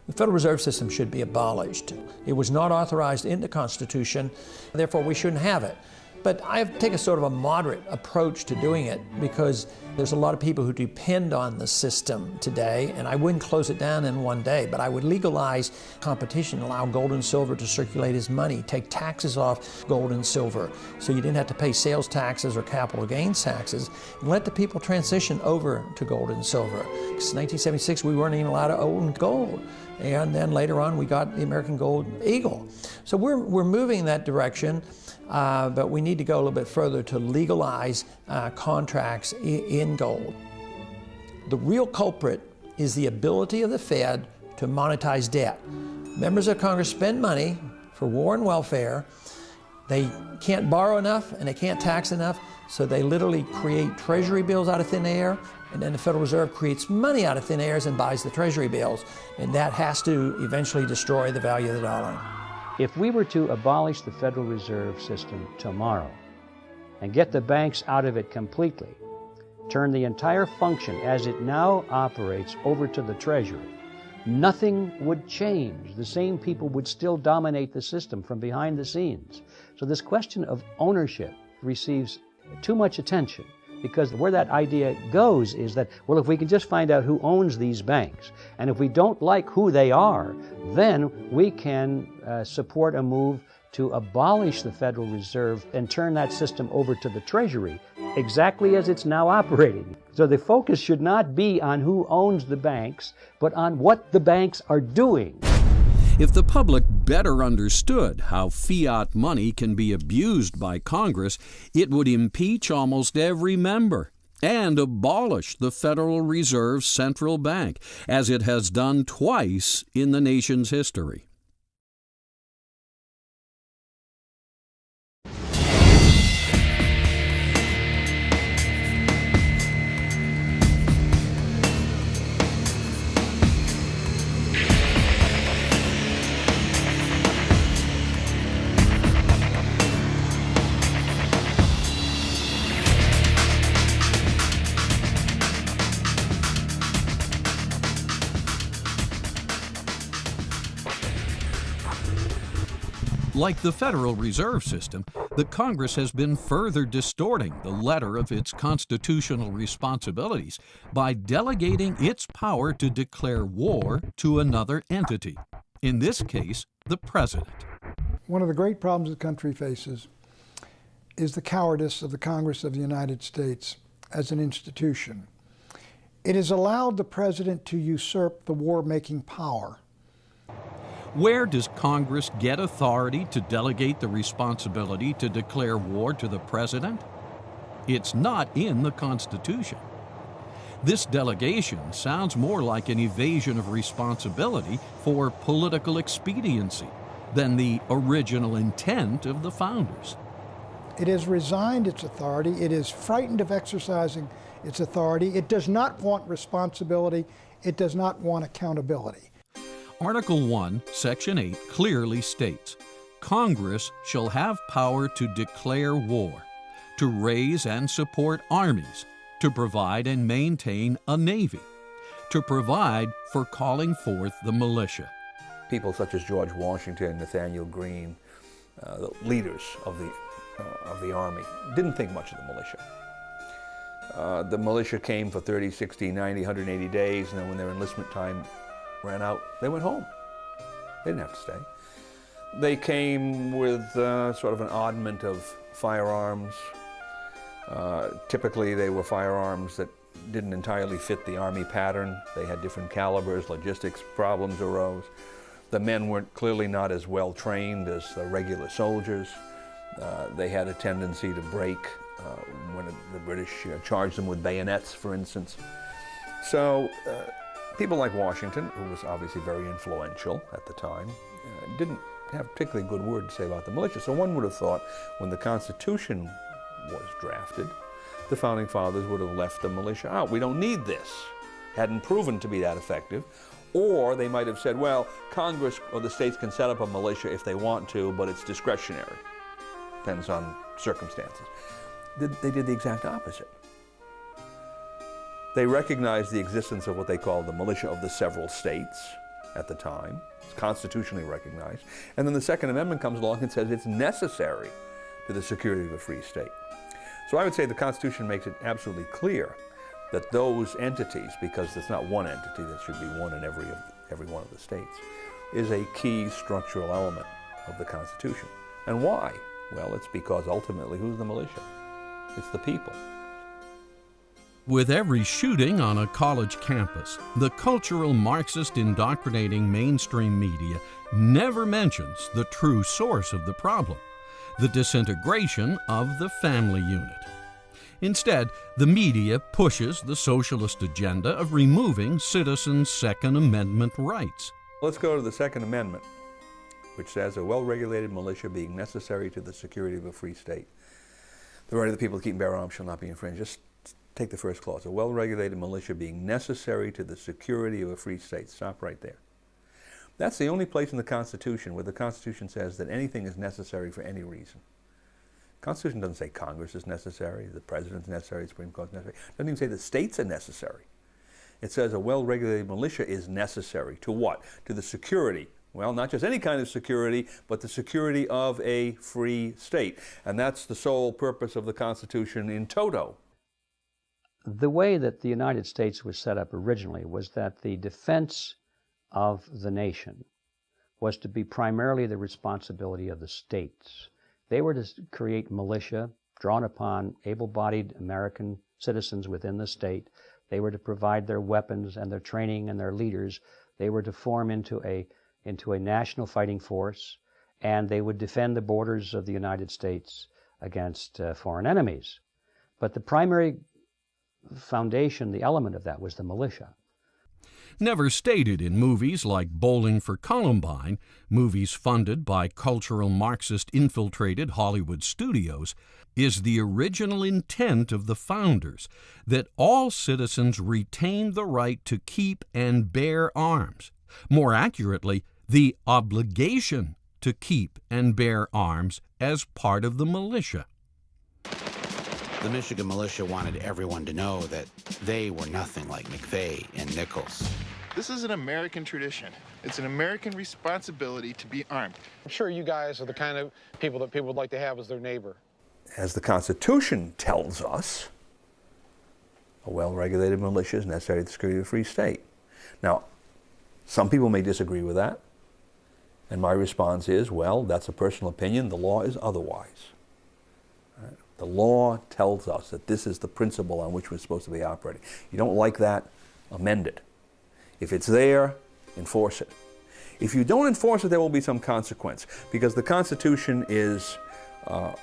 The Federal Reserve System should be abolished. It was not authorized in the Constitution, therefore we shouldn't have it. But I take a sort of a moderate approach to doing it because there's a lot of people who depend on the system today, and I wouldn't close it down in one day, but I would legalize competition, allow gold and silver to circulate as money, take taxes off gold and silver so you didn't have to pay sales taxes or capital gains taxes, and let the people transition over to gold and silver. Because in 1976 we weren't even allowed to own gold. And then later on we got the American Gold Eagle. So we're moving in that direction, but we need to go a little bit further to legalize contracts in gold. The real culprit is the ability of the Fed to monetize debt. Members of Congress spend money for war and welfare. They can't borrow enough and they can't tax enough, so they literally create treasury bills out of thin air, and then the Federal Reserve creates money out of thin air and buys the treasury bills, and that has to eventually destroy the value of the dollar. If we were to abolish the Federal Reserve System tomorrow and get the banks out of it completely, turn the entire function as it now operates over to the Treasury, nothing would change. The same people would still dominate the system from behind the scenes. So this question of ownership receives too much attention, because where that idea goes is that, well, if we can just find out who owns these banks, and if we don't like who they are, then we can support a move to abolish the Federal Reserve and turn that system over to the Treasury, exactly as it's now operating. So the focus should not be on who owns the banks, but on what the banks are doing. If the public better understood how fiat money can be abused by Congress, it would impeach almost every member and abolish the Federal Reserve Central Bank, as it has done twice in the nation's history. Like the Federal Reserve System, the Congress has been further distorting the letter of its constitutional responsibilities by delegating its power to declare war to another entity, in this case, the President. One of the great problems the country faces is the cowardice of the Congress of the United States as an institution. It has allowed the President to usurp the war-making power. Where does Congress get authority to delegate the responsibility to declare war to the President? It's not in the Constitution. This delegation sounds more like an evasion of responsibility for political expediency than the original intent of the founders. It has resigned its authority. It is frightened of exercising its authority. It does not want responsibility. It does not want accountability. Article 1, Section 8 clearly states, Congress shall have power to declare war, to raise and support armies, to provide and maintain a navy, to provide for calling forth the militia. People such as George Washington, Nathaniel Greene, the leaders of the of the Army didn't think much of the militia. The militia came for 30, 60, 90, 180 days, and then when their enlistment time ran out, they went home. They didn't have to stay. They came with sort of an oddment of firearms. Typically, they were firearms that didn't entirely fit the Army pattern. They had different calibers, logistics problems arose. The men weren't clearly not as well trained as the regular soldiers. They had a tendency to break when the British charged them with bayonets, for instance. So people like Washington, who was obviously very influential at the time, didn't have a particularly good word to say about the militia. So one would have thought when the Constitution was drafted, the Founding Fathers would have left the militia out. We don't need this. Hadn't proven to be that effective. Or they might have said, well, Congress or the states can set up a militia if they want to, but it's discretionary. Depends on circumstances. They did the exact opposite. They recognized the existence of what they called the militia of the several states at the time. It's constitutionally recognized. And then the Second Amendment comes along and says it's necessary to the security of a free state. So I would say the Constitution makes it absolutely clear that those entities, because it's not one entity, that should be one in every one of the states, is a key structural element of the Constitution. And why? Well, it's because ultimately, who's the militia? It's the people. With every shooting on a college campus, the cultural Marxist indoctrinating mainstream media never mentions the true source of the problem, the disintegration of the family unit. Instead, the media pushes the socialist agenda of removing citizens' Second Amendment rights. Let's go to the Second Amendment, which says a well-regulated militia being necessary to the security of a free state. The right of the people to keep and bear arms shall not be infringed. Just take the first clause. A well-regulated militia being necessary to the security of a free state. Stop right there. That's the only place in the Constitution where the Constitution says that anything is necessary for any reason. The Constitution doesn't say Congress is necessary, the President is necessary, the Supreme Court is necessary. It doesn't even say the states are necessary. It says a well-regulated militia is necessary to what? To the security. Well, not just any kind of security, but the security of a free state. And that's the sole purpose of the Constitution in toto. The way that the United States was set up originally was that the defense of the nation was to be primarily the responsibility of the states. They were to create militia drawn upon able-bodied American citizens within the state. They were to provide their weapons and their training and their leaders. They were to form into a national fighting force, and they would defend the borders of the United States against foreign enemies. But the primary foundation, the element of that, was the militia. Never stated in movies like Bowling for Columbine, movies funded by cultural Marxist-infiltrated Hollywood studios, is the original intent of the founders that all citizens retain the right to keep and bear arms. More accurately, the obligation to keep and bear arms as part of the militia. The Michigan militia wanted everyone to know that they were nothing like McVeigh and Nichols. This is an American tradition. It's an American responsibility to be armed. I'm sure you guys are the kind of people that people would like to have as their neighbor. As the Constitution tells us, a well-regulated militia is necessary to the security of a free state. Now, some people may disagree with that, and my response is, well, that's a personal opinion. The law is otherwise. Right? The law tells us that this is the principle on which we're supposed to be operating. You don't like that, amend it. If it's there, enforce it. If you don't enforce it, there will be some consequence, because the Constitution is, how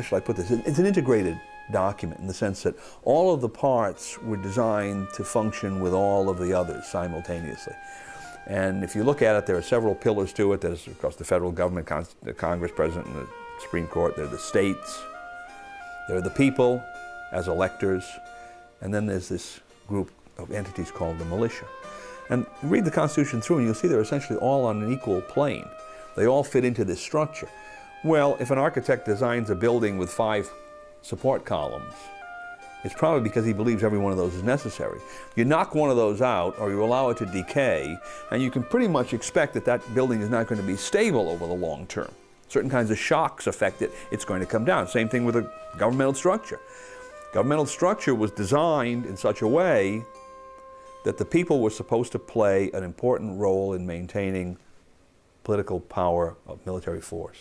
shall I put this? It's an integrated document in the sense that all of the parts were designed to function with all of the others simultaneously. And if you look at it, there are several pillars to it. There's, of course, the federal government, the Congress, President, and the Supreme Court. There are the states. There are the people as electors. And then there's this group of entities called the militia. And read the Constitution through and you'll see they're essentially all on an equal plane. They all fit into this structure. Well, if an architect designs a building with 5 support columns, it's probably because he believes every one of those is necessary. You knock one of those out, or you allow it to decay, and you can pretty much expect that that building is not going to be stable over the long term. certain kinds of shocks affect it, it's going to come down. Same thing with a governmental structure. Governmental structure was designed in such a way that the people were supposed to play an important role in maintaining political power of military force.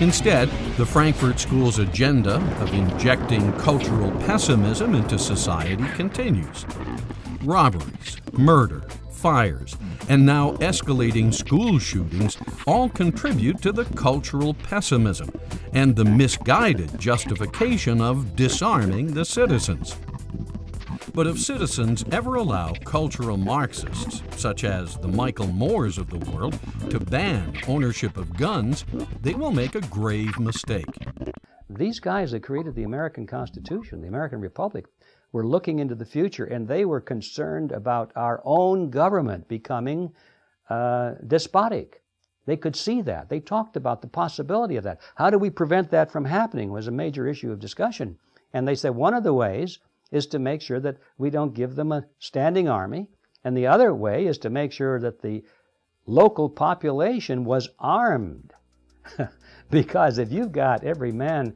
Instead, the Frankfurt School's agenda of injecting cultural pessimism into society continues. Robberies, murder, fires, and now escalating school shootings all contribute to the cultural pessimism and the misguided justification of disarming the citizens. But if citizens ever allow cultural Marxists, such as the Michael Moores of the world, to ban ownership of guns, they will make a grave mistake. These guys that created the American Constitution, the American Republic, were looking into the future, and they were concerned about our own government becoming despotic. They could see that. They talked about the possibility of that. How do we prevent that from happening was a major issue of discussion. And they said one of the ways is to make sure that we don't give them a standing army, and the other way is to make sure that the local population was armed. Because if you've got every man,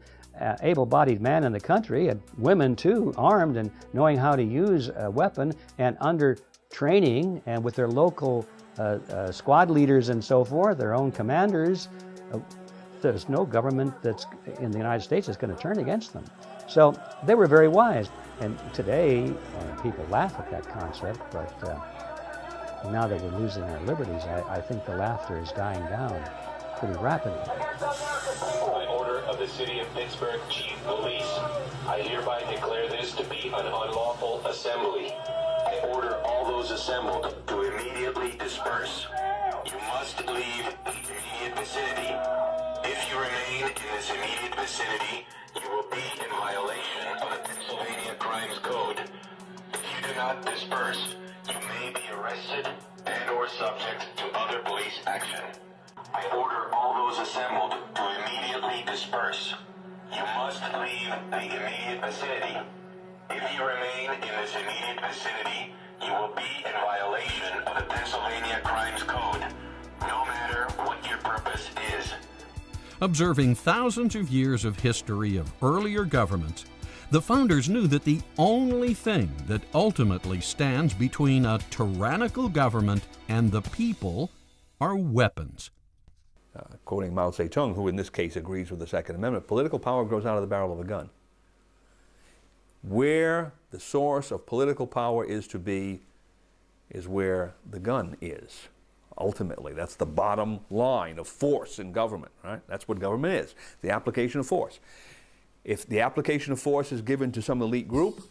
able-bodied man in the country, and women too, armed and knowing how to use a weapon and under training and with their local squad leaders and so forth, their own commanders, there's no government that's in the United States that's going to turn against them. So they were very wise. And today, people laugh at that concept, but now that we're losing our liberties, I think the laughter is dying down pretty rapidly. By order of the City of Pittsburgh Chief Police, I hereby declare this to be an unlawful assembly. I order all those assembled to immediately disperse. You must leave the immediate vicinity. If you remain in this immediate vicinity, you will be in violation of the Pennsylvania Crimes Code. If you do not disperse, you may be arrested and/or subject to other police action. I order all those assembled to immediately disperse. You must leave the immediate vicinity. If you remain in this immediate vicinity, you will be in violation of the Pennsylvania Crimes Code, no matter what your purpose is. Observing thousands of years of history of earlier governments, the founders knew that the only thing that ultimately stands between a tyrannical government and the people are weapons. Quoting Mao Zedong, who in this case agrees with the Second Amendment, political power grows out of the barrel of a gun. Where the source of political power is to be is where the gun is. Ultimately, that's the bottom line of force in government, right? That's what government is, the application of force. If the application of force is given to some elite group,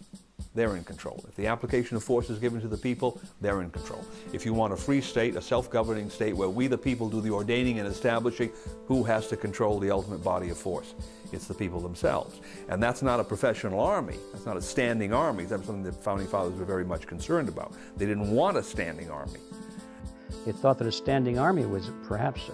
they're in control. If the application of force is given to the people, they're in control. If you want a free state, a self-governing state where we the people do the ordaining and establishing, who has to control the ultimate body of force? It's the people themselves. And that's not a professional army. That's not a standing army. That's something the Founding Fathers were very much concerned about. They didn't want a standing army. It thought that a standing army was perhaps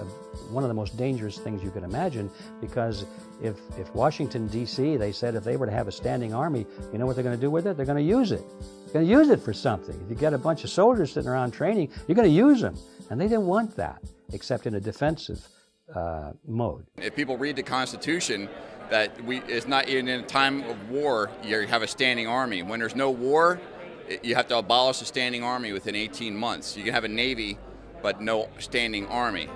one of the most dangerous things you could imagine, because if Washington, D.C., they said if they were to have a standing army, you know what they're going to do with it? They're going to use it. They're going to use it for something. If you get a bunch of soldiers sitting around training, you're going to use them. And they didn't want that, except in a defensive mode. If people read the Constitution, that it's not in a time of war, you have a standing army. When there's no war, you have to abolish the standing army within 18 months. You can have a navy, but no standing army.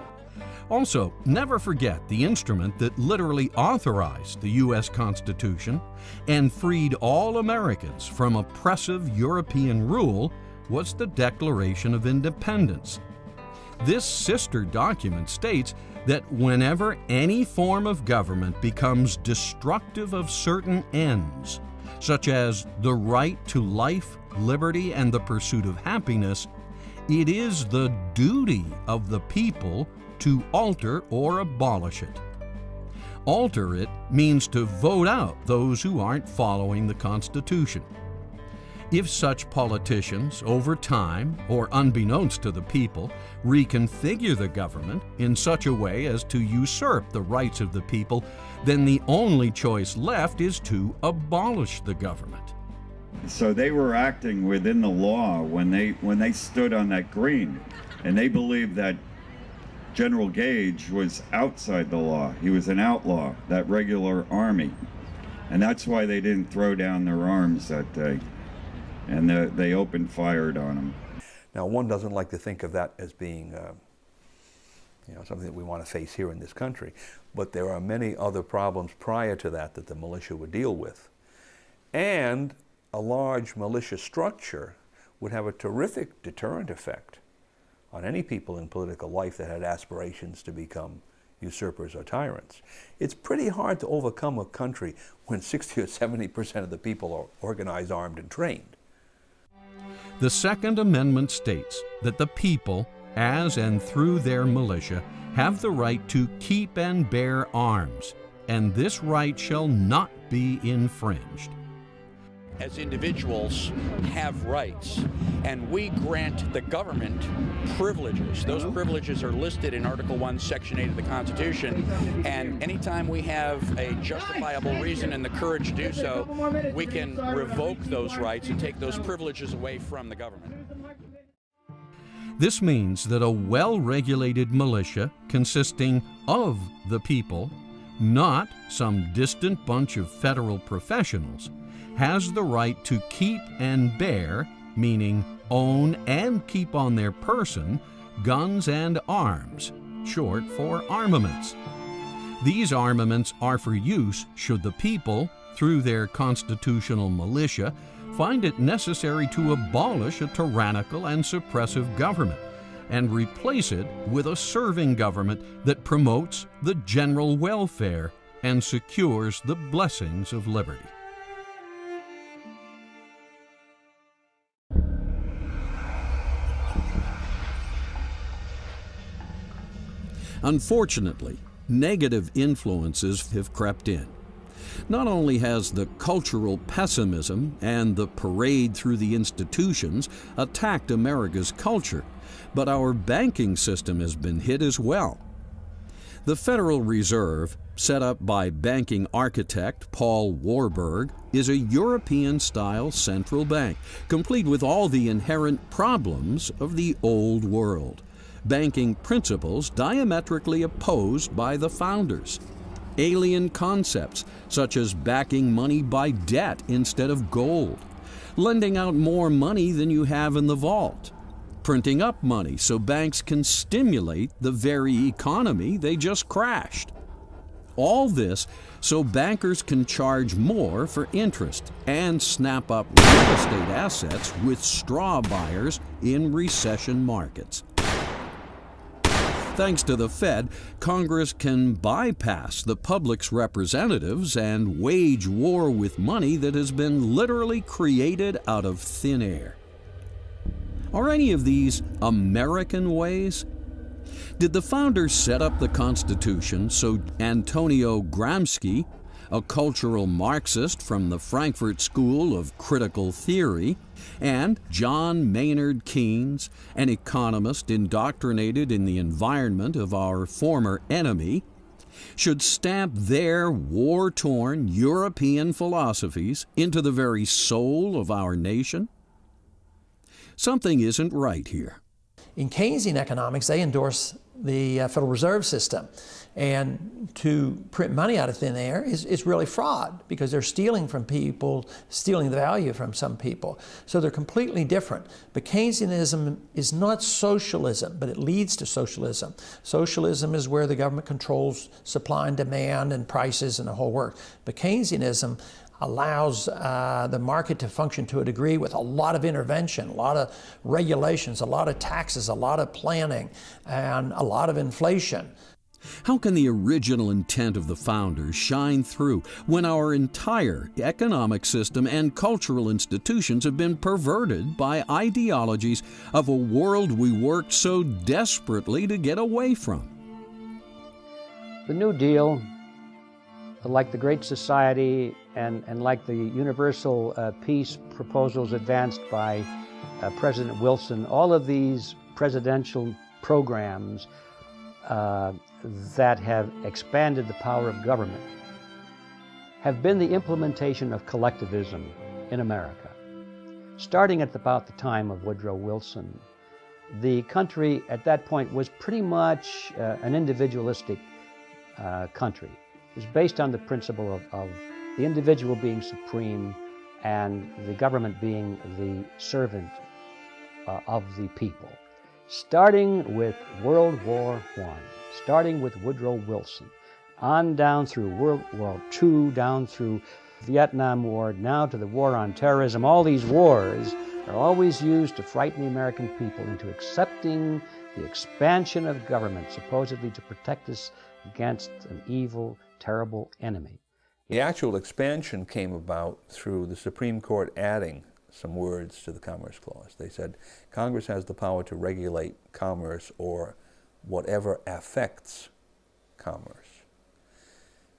Also, never forget the instrument that literally authorized the U.S. Constitution and freed all Americans from oppressive European rule was the Declaration of Independence. This sister document states that whenever any form of government becomes destructive of certain ends, such as the right to life, liberty, and the pursuit of happiness, it is the duty of the people to alter or abolish it. Alter it means to vote out those who aren't following the Constitution. If such politicians, over time, or unbeknownst to the people, reconfigure the government in such a way as to usurp the rights of the people, then the only choice left is to abolish the government. So they were acting within the law when they stood on that green, and they believed that General Gage was outside the law. He was an outlaw, that regular army. And that's why they didn't throw down their arms that day. And they opened fire on him. Now, one doesn't like to think of that as being something that we want to face here in this country. But there are many other problems prior to that that the militia would deal with. And a large militia structure would have a terrific deterrent effect on any people in political life that had aspirations to become usurpers or tyrants. It's pretty hard to overcome a country when 60 or 70% of the people are organized, armed, and trained. The Second Amendment states that the people, as and through their militia, have the right to keep and bear arms, and this right shall not be infringed. As individuals have rights, and we grant the government privileges. Those privileges are listed in Article 1, Section 8 of the Constitution, and anytime we have a justifiable reason and the courage to do so, we can revoke those rights and take those privileges away from the government. This means that a well-regulated militia consisting of the people, not some distant bunch of federal professionals, has the right to keep and bear, meaning own and keep on their person, guns and arms, short for armaments. These armaments are for use should the people, through their constitutional militia, find it necessary to abolish a tyrannical and suppressive government and replace it with a serving government that promotes the general welfare and secures the blessings of liberty. Unfortunately, negative influences have crept in. Not only has the cultural pessimism and the parade through the institutions attacked America's culture, but our banking system has been hit as well. The Federal Reserve, set up by banking architect Paul Warburg, is a European-style central bank, complete with all the inherent problems of the old world. Banking principles diametrically opposed by the founders. Alien concepts such as backing money by debt instead of gold, lending out more money than you have in the vault, printing up money so banks can stimulate the very economy they just crashed. All this so bankers can charge more for interest and snap up real estate assets with straw buyers in recession markets. Thanks to the Fed, Congress can bypass the public's representatives and wage war with money that has been literally created out of thin air. Are any of these American ways? Did the founders set up the Constitution so Antonio Gramsci, a cultural Marxist from the Frankfurt School of Critical Theory, and John Maynard Keynes, an economist indoctrinated in the environment of our former enemy, should stamp their war-torn European philosophies into the very soul of our nation? Something isn't right here. In Keynesian economics, they endorse the Federal Reserve System. And to print money out of thin air is really fraud, because they're stealing from people, stealing the value from some people. So they're completely different. But Keynesianism is not socialism, but it leads to socialism. Socialism is where the government controls supply and demand and prices and the whole work. But Keynesianism allows the market to function to a degree with a lot of intervention, a lot of regulations, a lot of taxes, a lot of planning, and a lot of inflation. How can the original intent of the founders shine through when our entire economic system and cultural institutions have been perverted by ideologies of a world we worked so desperately to get away from? The New Deal, like the Great Society and like the universal peace proposals advanced by President Wilson, all of these presidential programs that have expanded the power of government have been the implementation of collectivism in America. Starting at about the time of Woodrow Wilson, the country at that point was pretty much an individualistic country. It was based on the principle of the individual being supreme and the government being the servant of the people. Starting with World War I, starting with Woodrow Wilson, on down through World War II, down through Vietnam War, now to the war on terrorism. All these wars are always used to frighten the American people into accepting the expansion of government, supposedly to protect us against an evil, terrible enemy. The actual expansion came about through the Supreme Court adding some words to the Commerce Clause. They said Congress has the power to regulate commerce or whatever affects commerce.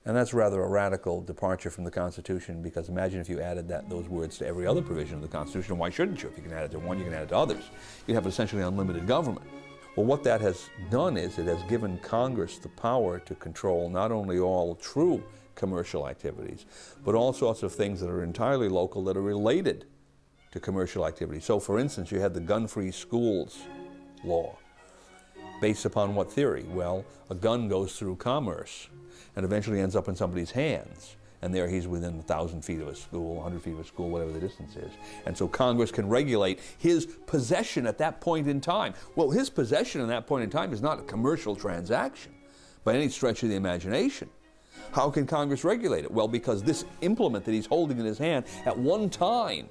And that's rather a radical departure from the Constitution, because imagine if you added those words to every other provision of the Constitution. Why shouldn't you? If you can add it to one, you can add it to others. You'd have essentially unlimited government. Well, what that has done is it has given Congress the power to control not only all true commercial activities, but all sorts of things that are entirely local that are related to commercial activities. So, for instance, you had the gun-free schools law. Based upon what theory? Well, a gun goes through commerce and eventually ends up in somebody's hands. And there he's within 1,000 feet of a school, 100 feet of a school, whatever the distance is. And so Congress can regulate his possession at that point in time. Well, his possession at that point in time is not a commercial transaction by any stretch of the imagination. How can Congress regulate it? Well, because this implement that he's holding in his hand at one time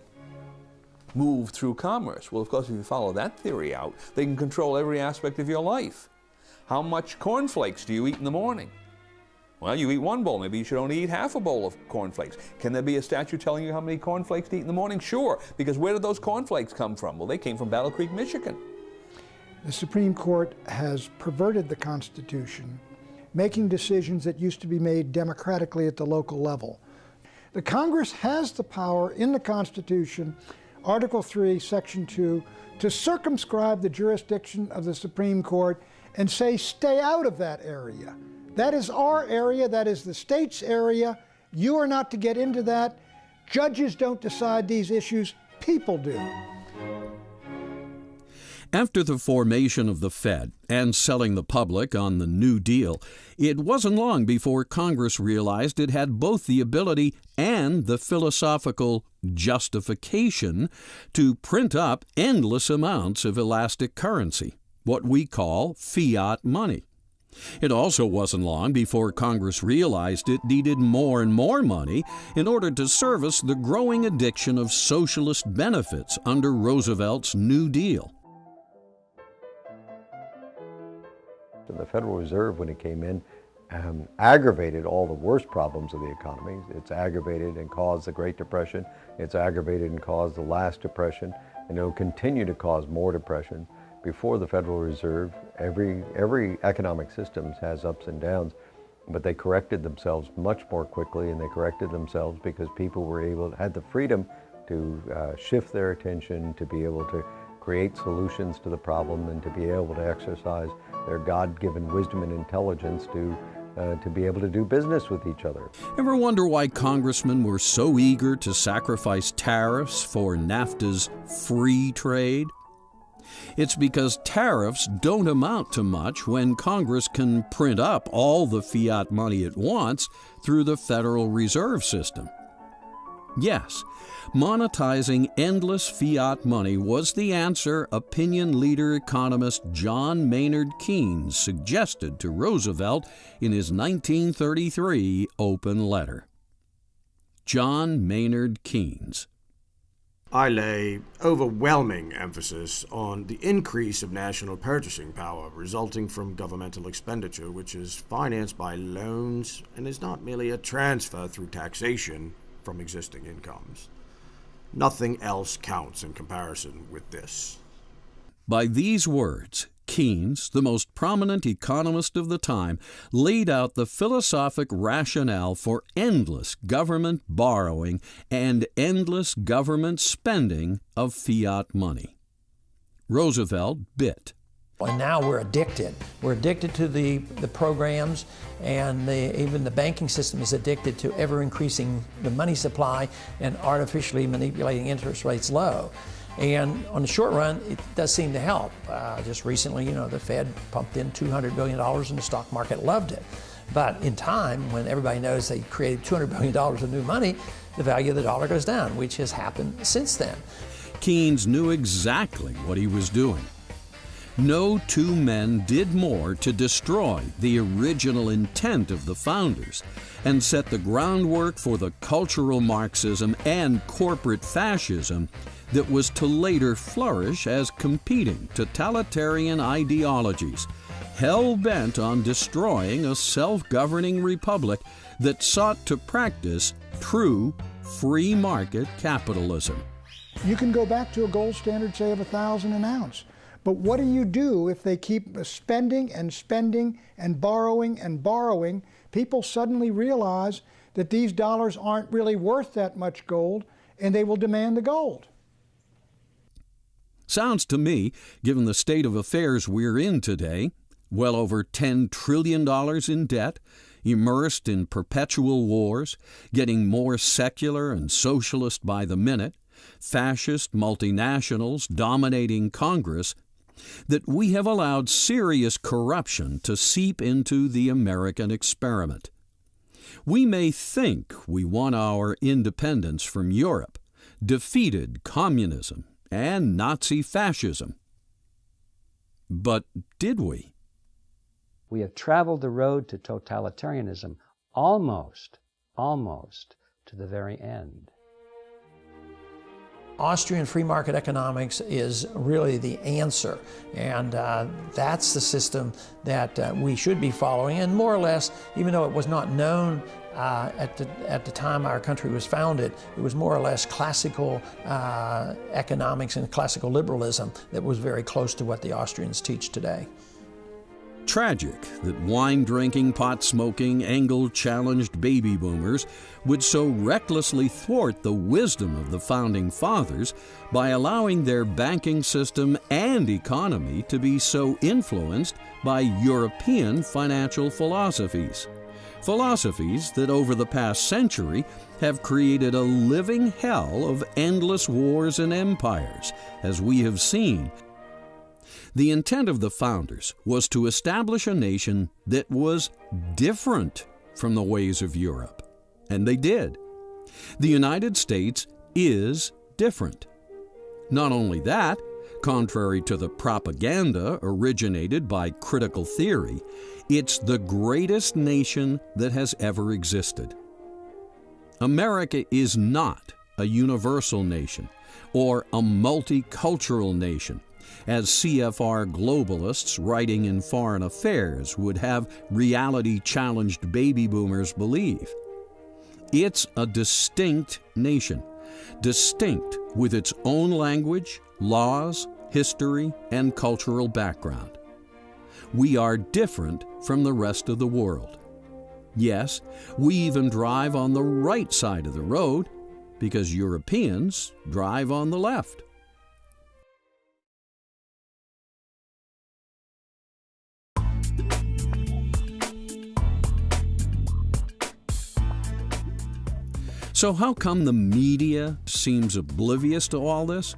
moved through commerce. Well, of course, if you follow that theory out, they can control every aspect of your life. How much cornflakes do you eat in the morning? Well, you eat one bowl. Maybe you should only eat half a bowl of cornflakes. Can there be a statute telling you how many cornflakes to eat in the morning? Sure, because where did those cornflakes come from? Well, they came from Battle Creek, Michigan. The Supreme Court has perverted the Constitution, making decisions that used to be made democratically at the local level. The Congress has the power in the Constitution, Article 3, Section 2, to circumscribe the jurisdiction of the Supreme Court and say, stay out of that area. That is our area, that is the state's area. You are not to get into that. Judges don't decide these issues, people do. After the formation of the Fed and selling the public on the New Deal, it wasn't long before Congress realized it had both the ability and the philosophical justification to print up endless amounts of elastic currency, what we call fiat money. It also wasn't long before Congress realized it needed more and more money in order to service the growing addiction of socialist benefits under Roosevelt's New Deal. The Federal Reserve, when it came in, aggravated all the worst problems of the economy. It's aggravated and caused the Great Depression. It's aggravated and caused the last Depression, and it will continue to cause more depression. Before the Federal Reserve, every economic system has ups and downs, but they corrected themselves much more quickly, and they corrected themselves because people had the freedom to shift their attention, to be able to create solutions to the problem, and to be able to exercise their God-given wisdom and intelligence to be able to do business with each other. Ever wonder why congressmen were so eager to sacrifice tariffs for NAFTA's free trade? It's because tariffs don't amount to much when Congress can print up all the fiat money it wants through the Federal Reserve System. Yes, monetizing endless fiat money was the answer opinion leader economist John Maynard Keynes suggested to Roosevelt in his 1933 open letter. John Maynard Keynes. I lay overwhelming emphasis on the increase of national purchasing power resulting from governmental expenditure, which is financed by loans and is not merely a transfer through taxation from existing incomes. Nothing else counts in comparison with this. By these words, Keynes, the most prominent economist of the time, laid out the philosophic rationale for endless government borrowing and endless government spending of fiat money. Roosevelt bit. And now we're addicted. We're addicted to the programs, and even the banking system is addicted to ever increasing the money supply and artificially manipulating interest rates low. And on the short run, it does seem to help. Just recently, the Fed pumped in $200 billion and the stock market loved it. But in time, when everybody knows they created $200 billion of new money, the value of the dollar goes down, which has happened since then. Keynes knew exactly what he was doing. No two men did more to destroy the original intent of the founders and set the groundwork for the cultural Marxism and corporate fascism that was to later flourish as competing totalitarian ideologies, hell-bent on destroying a self-governing republic that sought to practice true free market capitalism. You can go back to a gold standard, say, of $1,000 an ounce. But what do you do if they keep spending and spending and borrowing? People suddenly realize that these dollars aren't really worth that much gold, and they will demand the gold. Sounds to me, given the state of affairs we're in today, well over $10 trillion in debt, immersed in perpetual wars, getting more secular and socialist by the minute, fascist multinationals dominating Congress, that we have allowed serious corruption to seep into the American experiment. We may think we won our independence from Europe, defeated communism and Nazi fascism. But did we? We have traveled the road to totalitarianism almost to the very end. Austrian free market economics is really the answer, and that's the system that we should be following. And more or less, even though it was not known at the time our country was founded, it was more or less classical economics and classical liberalism that was very close to what the Austrians teach today. Tragic that wine-drinking, pot-smoking, angle-challenged baby boomers would so recklessly thwart the wisdom of the Founding Fathers by allowing their banking system and economy to be so influenced by European financial philosophies. Philosophies that over the past century have created a living hell of endless wars and empires, as we have seen. The intent of the founders was to establish a nation that was different from the ways of Europe, and they did. The United States is different. Not only that, contrary to the propaganda originated by critical theory, it's the greatest nation that has ever existed. America is not a universal nation or a multicultural nation, as CFR globalists writing in Foreign Affairs would have reality-challenged baby boomers believe. It's a distinct nation, distinct with its own language, laws, history, and cultural background. We are different from the rest of the world. Yes, we even drive on the right side of the road because Europeans drive on the left. So how come the media seems oblivious to all this?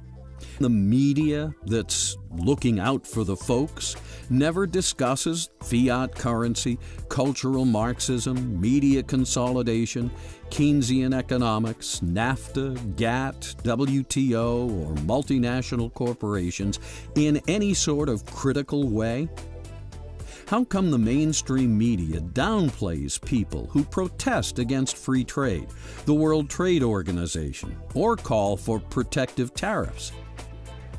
The media that's looking out for the folks never discusses fiat currency, cultural Marxism, media consolidation, Keynesian economics, NAFTA, GATT, WTO, or multinational corporations in any sort of critical way? How come the mainstream media downplays people who protest against free trade, the World Trade Organization, or call for protective tariffs?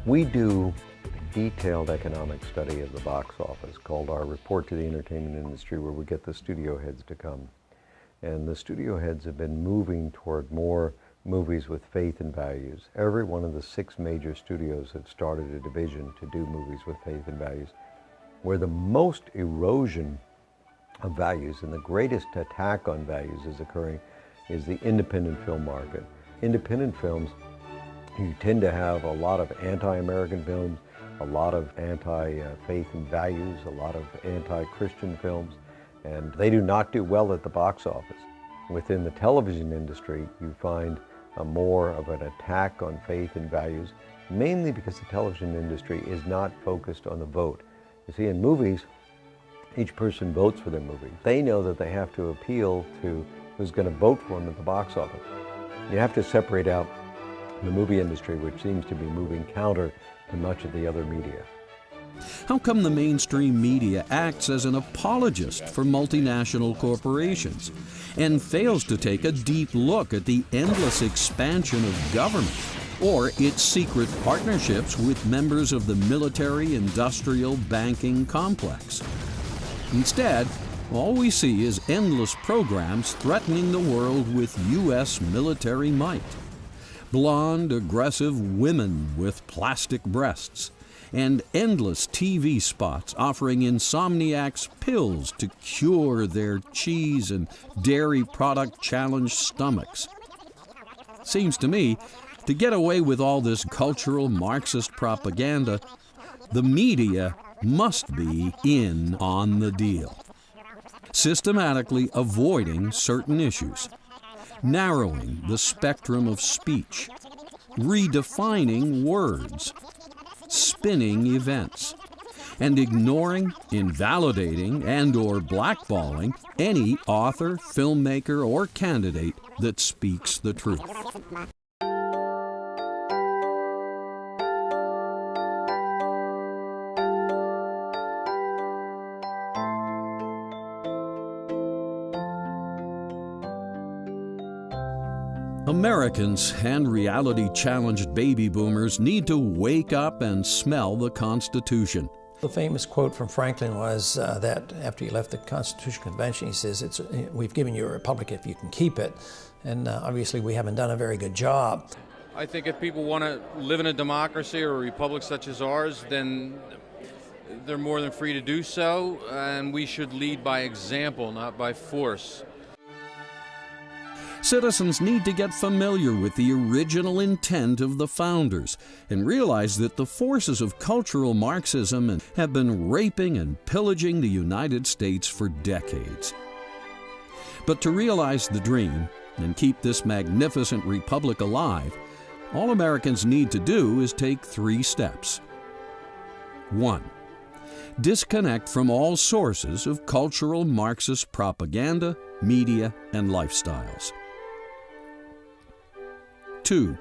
We do a detailed economic study of the box office called our Report to the Entertainment Industry, where we get the studio heads to come. And the studio heads have been moving toward more movies with faith and values. Every one of the 6 major studios have started a division to do movies with faith and values. Where the most erosion of values and the greatest attack on values is occurring is the independent film market. Independent films, you tend to have a lot of anti-American films, a lot of anti-faith and values, a lot of anti-Christian films, and they do not do well at the box office. Within the television industry, you find more of an attack on faith and values, mainly because the television industry is not focused on the vote. You see, in movies, each person votes for their movie. They know that they have to appeal to who's going to vote for them at the box office. You have to separate out the movie industry, which seems to be moving counter to much of the other media. How come the mainstream media acts as an apologist for multinational corporations and fails to take a deep look at the endless expansion of government or its secret partnerships with members of the military-industrial banking complex? Instead, all we see is endless programs threatening the world with U.S. military might. Blonde, aggressive women with plastic breasts, and endless TV spots offering insomniacs pills to cure their cheese and dairy product challenged stomachs. Seems to me, to get away with all this cultural Marxist propaganda, the media must be in on the deal, systematically avoiding certain issues, narrowing the spectrum of speech, redefining words, spinning events, and ignoring, invalidating, and/or blackballing any author, filmmaker, or candidate that speaks the truth. Americans and reality-challenged baby boomers need to wake up and smell the Constitution. The famous quote from Franklin was that after he left the Constitutional Convention, he says, "We've given you a republic if you can keep it." And obviously we haven't done a very good job. I think if people want to live in a democracy or a republic such as ours, then they're more than free to do so, and we should lead by example, not by force. Citizens need to get familiar with the original intent of the founders and realize that the forces of cultural Marxism have been raping and pillaging the United States for decades. But to realize the dream and keep this magnificent republic alive, all Americans need to do is take 3 steps. 1. Disconnect from all sources of cultural Marxist propaganda, media, and lifestyles. 2.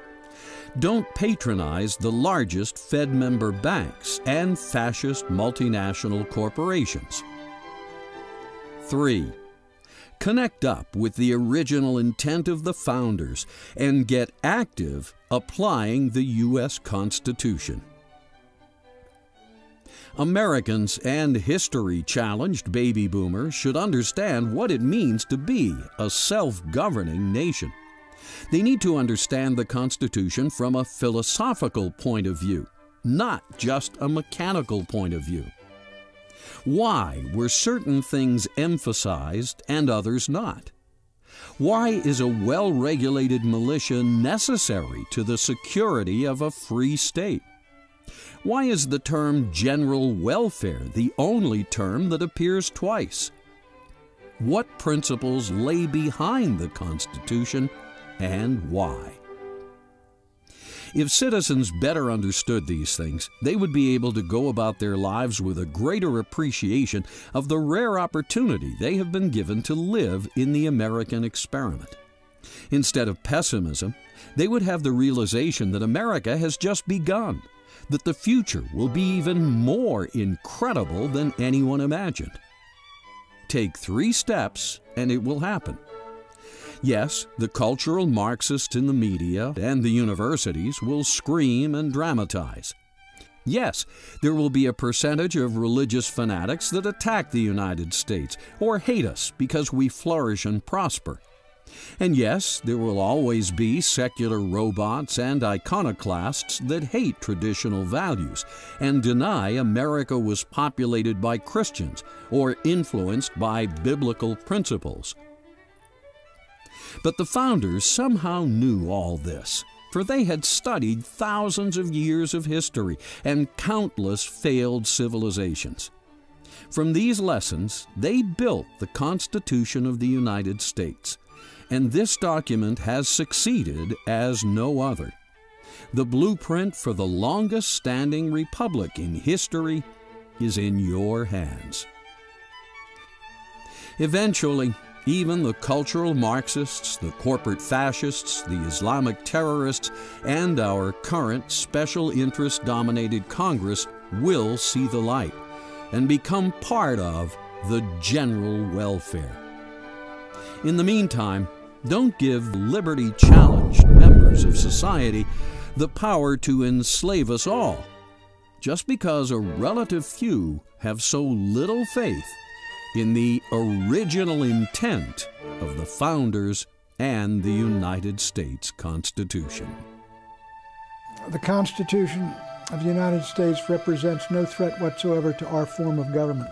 Don't patronize the largest Fed member banks and fascist multinational corporations. 3. Connect up with the original intent of the founders and get active applying the U.S. Constitution. Americans and history-challenged baby boomers should understand what it means to be a self-governing nation. They need to understand the Constitution from a philosophical point of view, not just a mechanical point of view. Why were certain things emphasized and others not? Why is a well-regulated militia necessary to the security of a free state? Why is the term general welfare the only term that appears twice? What principles lay behind the Constitution and why? If citizens better understood these things, they would be able to go about their lives with a greater appreciation of the rare opportunity they have been given to live in the American experiment. Instead of pessimism, they would have the realization that America has just begun, that the future will be even more incredible than anyone imagined. Take 3 steps and it will happen. Yes, the cultural Marxists in the media and the universities will scream and dramatize. Yes, there will be a percentage of religious fanatics that attack the United States or hate us because we flourish and prosper. And yes, there will always be secular robots and iconoclasts that hate traditional values and deny America was populated by Christians or influenced by biblical principles. But the founders somehow knew all this, for they had studied thousands of years of history and countless failed civilizations. From these lessons, they built the Constitution of the United States, and this document has succeeded as no other. The blueprint for the longest-standing republic in history is in your hands. Eventually, even the cultural Marxists, the corporate fascists, the Islamic terrorists, and our current special interest-dominated Congress will see the light and become part of the general welfare. In the meantime, don't give liberty-challenged members of society the power to enslave us all, just because a relative few have so little faith in the original intent of the founders and the United States Constitution. The Constitution of the United States represents no threat whatsoever to our form of government.